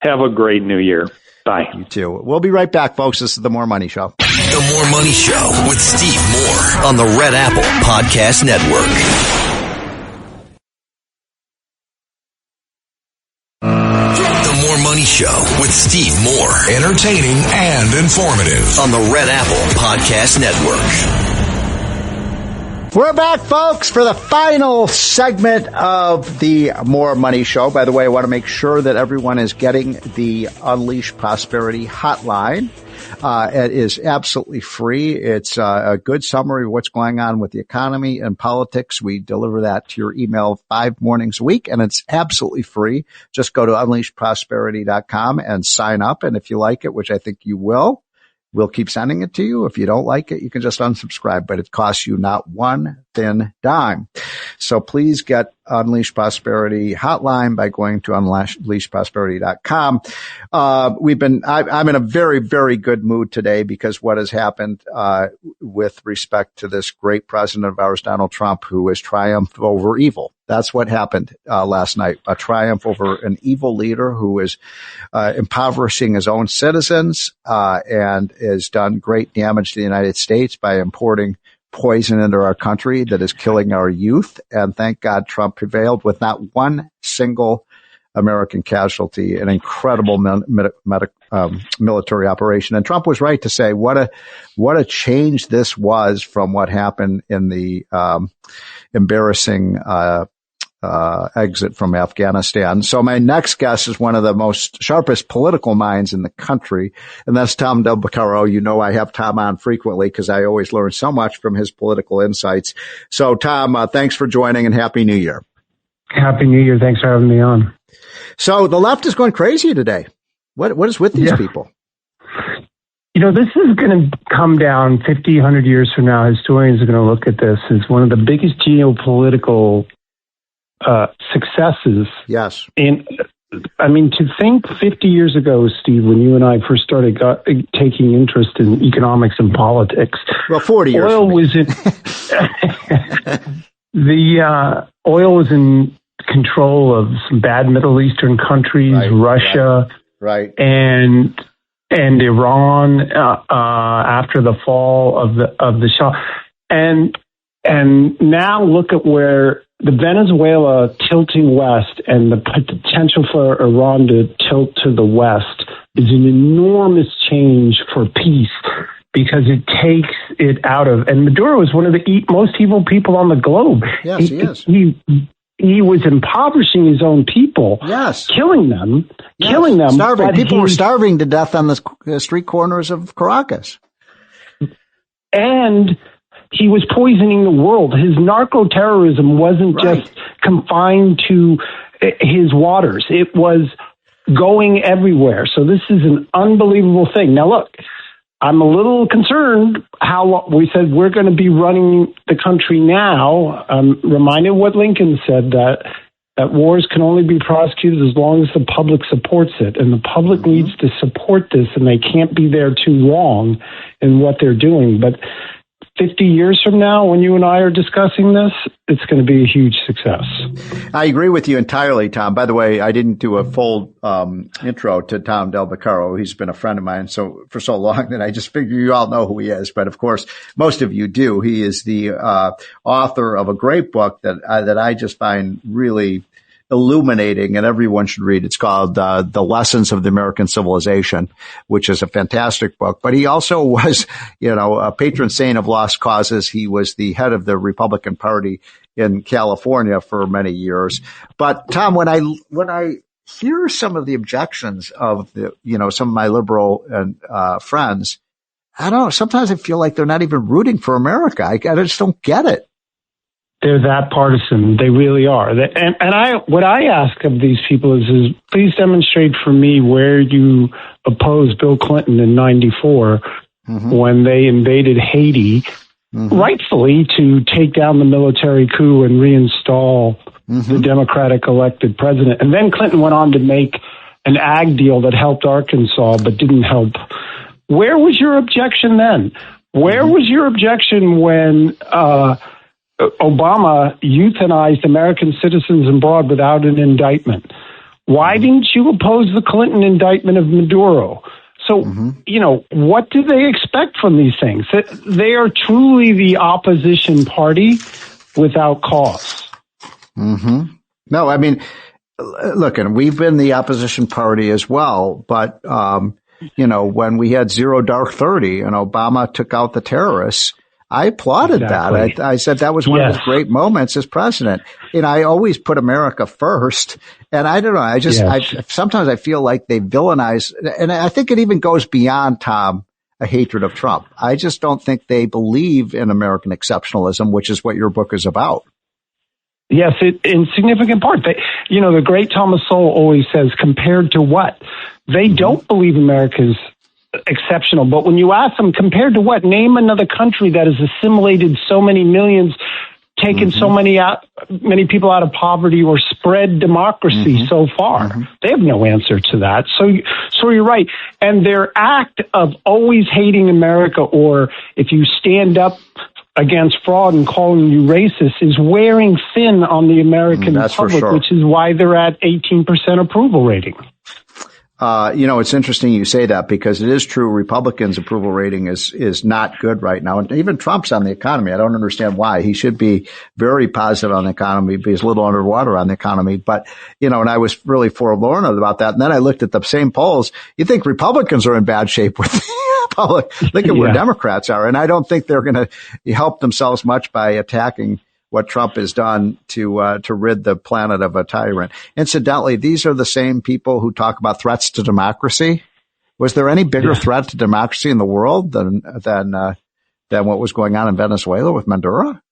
Have a great new year. Bye. You too. We'll be right back, folks. This is The More Money Show. The More Money Show with Steve Moore on the Red Apple Podcast Network. The More Money Show with Steve Moore. Entertaining and informative on the Red Apple Podcast Network. We're back, folks, for the final segment of the More Money Show. By the way, I want to make sure that everyone is getting the Unleash Prosperity hotline. It is absolutely free. It's a good summary of what's going on with the economy and politics. We deliver that to your email 5 mornings a week, and it's absolutely free. Just go to unleashprosperity.com and sign up. And if you like it, which I think you will, we'll keep sending it to you. If you don't like it, you can just unsubscribe, but it costs you not one thin dime. So please get Unleash Prosperity hotline by going to unleashprosperity.com. I'm in a very, very good mood today, because what has happened, with respect to this great president of ours, Donald Trump, who has triumphed over evil. That's what happened, last night. A triumph over an evil leader who is, impoverishing his own citizens, and has done great damage to the United States by importing poison into our country that is killing our youth. And thank God Trump prevailed with not one single American casualty, an incredible military operation. And Trump was right to say what a change this was from what happened in the embarrassing exit from Afghanistan. So my next guest is one of the most sharpest political minds in the country, and that's Tom Del Beccaro. You know, I have Tom on frequently because I always learn so much from his political insights. So Tom, thanks for joining, and Happy New Year. Happy New Year. Thanks for having me on. So the left is going crazy today. What is with these people? You know, this is going to come down 50, 100 years from now. Historians are going to look at this as one of the biggest geopolitical successes. Yes. And I mean, to think 50 years ago, Steve, when you and I first started taking interest in economics and politics. Well, 40 years. Oil was in oil was in control of some bad Middle Eastern countries, right, Russia, right, and Iran after the fall of the Shah, and now look at where the Venezuela tilting west and the potential for Iran to tilt to the west is an enormous change for peace, because it takes it out of, and Maduro is one of the most evil people on the globe. Yes, he is. He was impoverishing his own people, yes, killing them, starving. People were starving to death on the street corners of Caracas. And he was poisoning the world. His narco-terrorism wasn't just confined to his waters. It was going everywhere. So this is an unbelievable thing. Now, look, I'm a little concerned how we said we're going to be running the country now. I'm reminded what Lincoln said, that wars can only be prosecuted as long as the public supports it. And the public needs to support this, and they can't be there too long in what they're doing. But 50 years from now, when you and I are discussing this, it's going to be a huge success. I agree with you entirely, Tom. By the way, I didn't do a full intro to Tom Del Beccaro. He's been a friend of mine for so long that I just figure you all know who he is. But of course, most of you do. He is the author of a great book that I just find really illuminating, and everyone should read. It's called The Lessons of the American Civilization, which is a fantastic book. But he also was, a patron saint of lost causes. He was the head of the Republican Party in California for many years. But Tom, when I hear some of the objections of some of my liberal and friends, I don't know, sometimes I feel like they're not even rooting for America. I just don't get it. They're that partisan. They really are. And what I ask of these people is please demonstrate for me where you opposed Bill Clinton in 94 when they invaded Haiti, rightfully to take down the military coup and reinstall the Democratic elected president. And then Clinton went on to make an ag deal that helped Arkansas but didn't help. Where was your objection then? Where was your objection when Obama euthanized American citizens abroad without an indictment? Why didn't you oppose the Clinton indictment of Maduro? So, what do they expect from these things? They are truly the opposition party without cause. No, I mean, look, and we've been the opposition party as well, but, when we had Zero Dark 30 and Obama took out the terrorists, I applauded that. I said that was one of his great moments as president. And I always put America first. And I don't know, sometimes I feel like they villainize, and I think it even goes beyond, Tom, a hatred of Trump. I just don't think they believe in American exceptionalism, which is what your book is about. Yes, in significant part. The great Thomas Sowell always says, compared to what? They don't believe America's exceptional. But when you ask them, compared to what? Name another country that has assimilated so many millions, taken so many people out of poverty, or spread democracy so far. They have no answer to that. So you're right. And their act of always hating America, or if you stand up against fraud and calling you racist, is wearing thin on the American public, which is why they're at 18% approval rating. It's interesting you say that, because it is true. Republicans' approval rating is not good right now. And even Trump's on the economy. I don't understand why. He should be very positive on the economy, but he's a little underwater on the economy. But, and I was really forlorn about that. And then I looked at the same polls. You think Republicans are in bad shape with the public. Look at where Democrats are. And I don't think they're going to help themselves much by attacking what Trump has done to rid the planet of a tyrant. Incidentally, these are the same people who talk about threats to democracy. Was there any bigger threat to democracy in the world than what was going on in Venezuela with Maduro?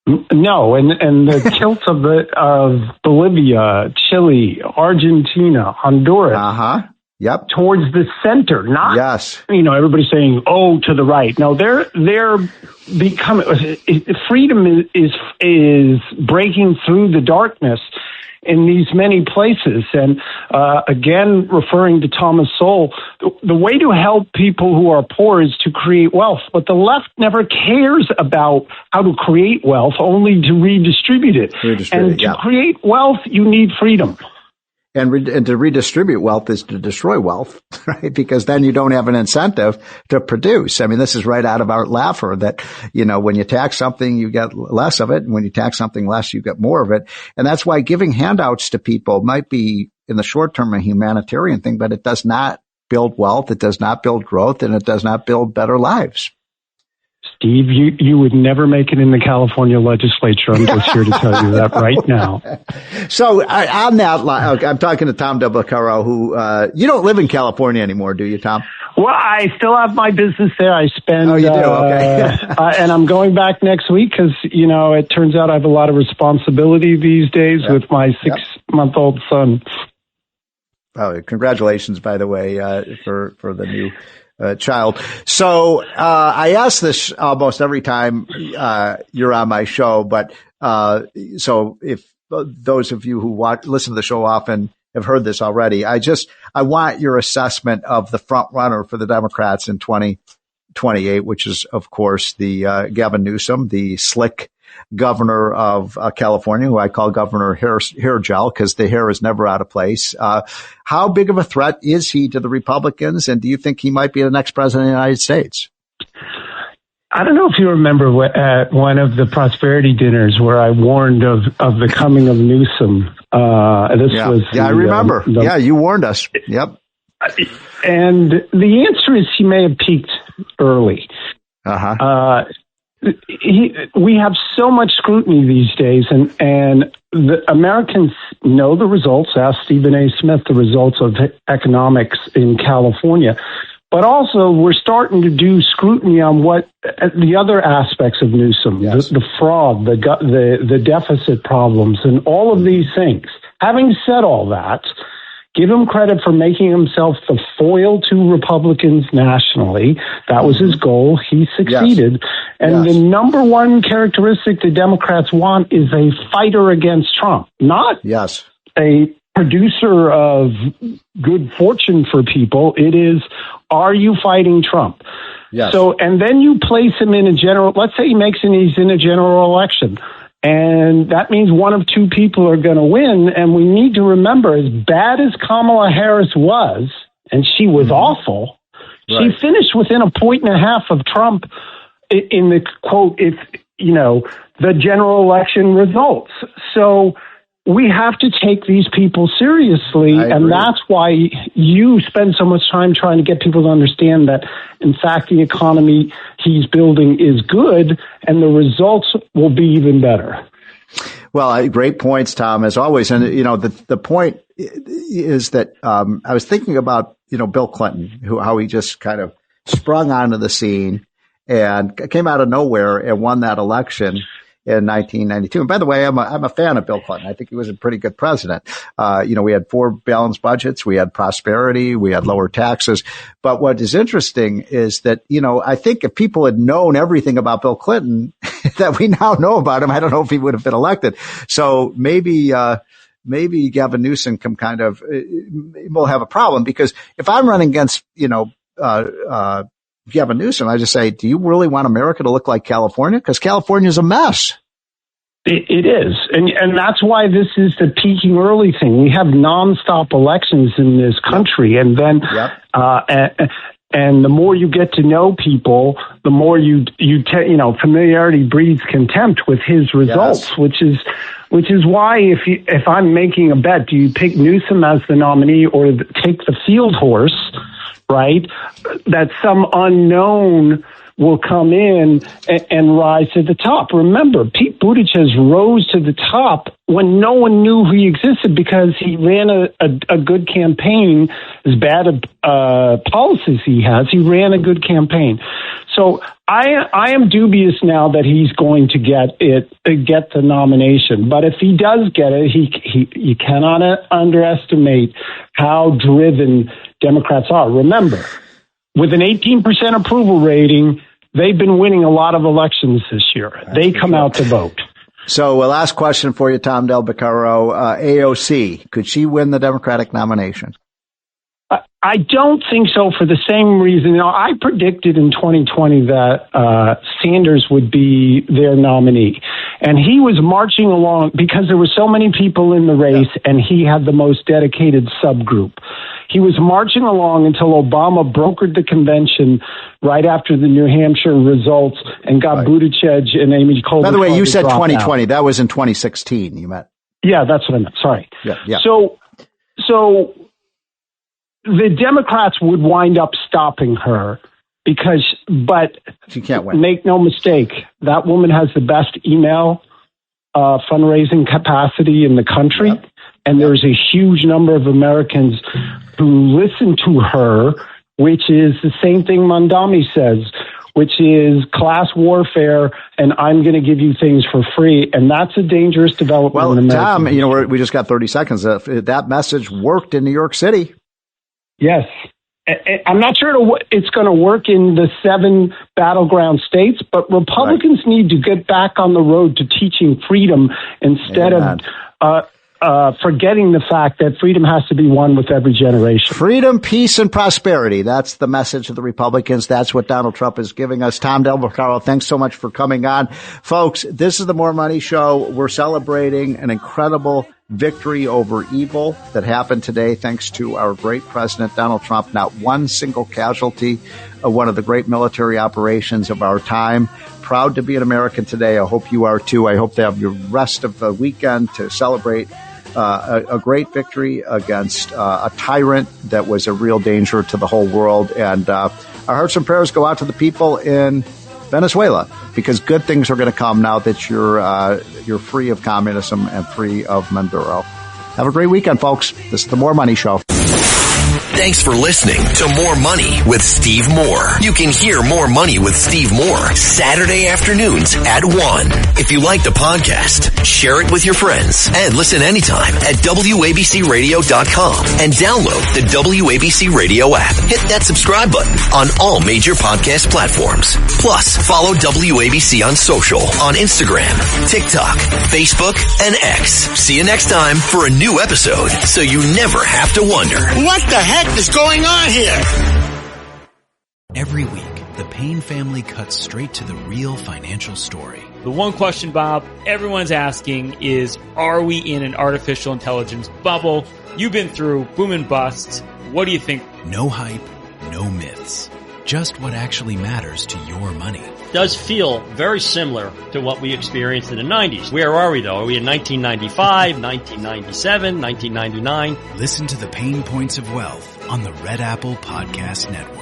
No, and the tilt of Bolivia, Chile, Argentina, Honduras. Towards the center, not, everybody's saying, to the right. No, they're becoming, freedom is breaking through the darkness in these many places. And, again, referring to Thomas Sowell, the way to help people who are poor is to create wealth, but the left never cares about how to create wealth, only to redistribute it. To create wealth, you need freedom. And to redistribute wealth is to destroy wealth, right? Because then you don't have an incentive to produce. I mean, this is right out of Art Laffer that, when you tax something, you get less of it. And when you tax something less, you get more of it. And that's why giving handouts to people might be, in the short term, a humanitarian thing, but it does not build wealth. It does not build growth, and it does not build better lives. Steve, you would never make it in the California legislature. I'm just here to tell you that right now. So on that line, I'm talking to Tom Delbacaro, who you don't live in California anymore, do you, Tom? Well, I still have my business there. I spend. Oh, you do? Okay. And I'm going back next week because, it turns out I have a lot of responsibility these days with my 6-month-old son. Oh, congratulations, by the way, for the new child. So I ask this almost every time you're on my show, but so if those of you who listen to the show often have heard this already, I want your assessment of the front runner for the Democrats in 2028, which is, of course, the Gavin Newsom, the slick governor of California, who I call Governor Hair Gel because the hair is never out of place. How big of a threat is he to the Republicans, and do you think he might be the next president of the United States? I don't know if you remember at one of the prosperity dinners where I warned of the coming of Newsom. I remember. You warned us. Yep. And the answer is he may have peaked early. We have so much scrutiny these days, and the Americans know the results. Ask Stephen A. Smith the results of economics in California. But also, we're starting to do scrutiny on what the other aspects of Newsom, the fraud, the deficit problems, and all of these things. Having said all that, give him credit for making himself the foil to Republicans nationally. That was his goal. He succeeded. And the number one characteristic the Democrats want is a fighter against Trump, not a producer of good fortune for people. It is, are you fighting Trump? Yes. So, and then you place him in a general, let's say he's in a general election. And that means one of two people are going to win. And we need to remember, as bad as Kamala Harris was, and she was awful, she finished within 1.5 points of Trump in the quote, the general election results. So we have to take these people seriously. And that's why you spend so much time trying to get people to understand that, in fact, the economy he's building is good and the results will be even better. Well, great points, Tom, as always. And, the point is that I was thinking about, Bill Clinton, how he just kind of sprung onto the scene and came out of nowhere and won that election in 1992. And by the way, I'm a fan of Bill Clinton. I think he was a pretty good president. We had 4 balanced budgets. We had prosperity. We had lower taxes. But what is interesting is that, I think if people had known everything about Bill Clinton that we now know about him, I don't know if he would have been elected. So maybe Gavin Newsom can will have a problem, because if I'm running against, Gavin Newsom, I just say, do you really want America to look like California? Because California is a mess. It is. And that's why this is the peaking early thing. We have nonstop elections in this country. And then, and the more you get to know people, the more familiarity breeds contempt with his results, which is why if I'm making a bet, do you pick Newsom as the nominee or take the field horse, right? That some unknown will come in and rise to the top. Remember, Pete Buttigieg rose to the top when no one knew he existed because he ran a good campaign. As bad policies he has, he ran a good campaign. So I am dubious now that he's going to get the nomination. But if he does get it, you cannot underestimate how driven Democrats are. Remember, with an 18% approval rating, they've been winning a lot of elections this year. They come out to vote. So last question for you, Tom Del Beccaro. AOC, could she win the Democratic nomination? I don't think so, for the same reason. I predicted in 2020 that Sanders would be their nominee. And he was marching along because there were so many people in the race, and he had the most dedicated subgroup. He was marching along until Obama brokered the convention right after the New Hampshire results and got Buttigieg and Amy Klobuchar. By the way, you said 2020. That was in 2016, you meant. Yeah, that's what I meant. Sorry. Yeah. So the Democrats would wind up stopping her but she can't win. Make no mistake, that woman has the best email fundraising capacity in the country. Yep. And there's a huge number of Americans who listen to her, which is the same thing Mondami says, which is class warfare, and I'm going to give you things for free. And that's a dangerous development in America. Tom, we just got 30 seconds. That message worked in New York City. Yes. I'm not sure it's going to work in the 7 battleground states, but Republicans need to get back on the road to teaching freedom instead of forgetting the fact that freedom has to be won with every generation. Freedom, peace, and prosperity. That's the message of the Republicans. That's what Donald Trump is giving us. Tom Del Beccaro, thanks so much for coming on. Folks, this is the More Money Show. We're celebrating an incredible victory over evil that happened today thanks to our great president, Donald Trump. Not one single casualty of one of the great military operations of our time. Proud to be an American today. I hope you are too. I hope they have your rest of the weekend to celebrate a great victory against a tyrant that was a real danger to the whole world. And our hearts and prayers go out to the people in Venezuela, because good things are going to come now that you're free of communism and free of Maduro. Have a great weekend, folks. This is the More Money Show. Thanks for listening to More Money with Steve Moore. You can hear More Money with Steve Moore Saturday afternoons at 1. If you like the podcast, share it with your friends and listen anytime at WABCRadio.com and download the WABC Radio app. Hit that subscribe button on all major podcast platforms. Plus, follow WABC on social on Instagram, TikTok, Facebook, and X. See you next time for a new episode so you never have to wonder, what the heck is going on here? Every week, the Payne family cuts straight to the real financial story. The one question, Bob, everyone's asking is, are we in an artificial intelligence bubble? You've been through boom and bust. What do you think? No hype, no myths. Just what actually matters to your money. Does feel very similar to what we experienced in the 90s. Where are we, though? Are we in 1995, 1997, 1999? Listen to the Pain Points of Wealth on the Red Apple Podcast Network.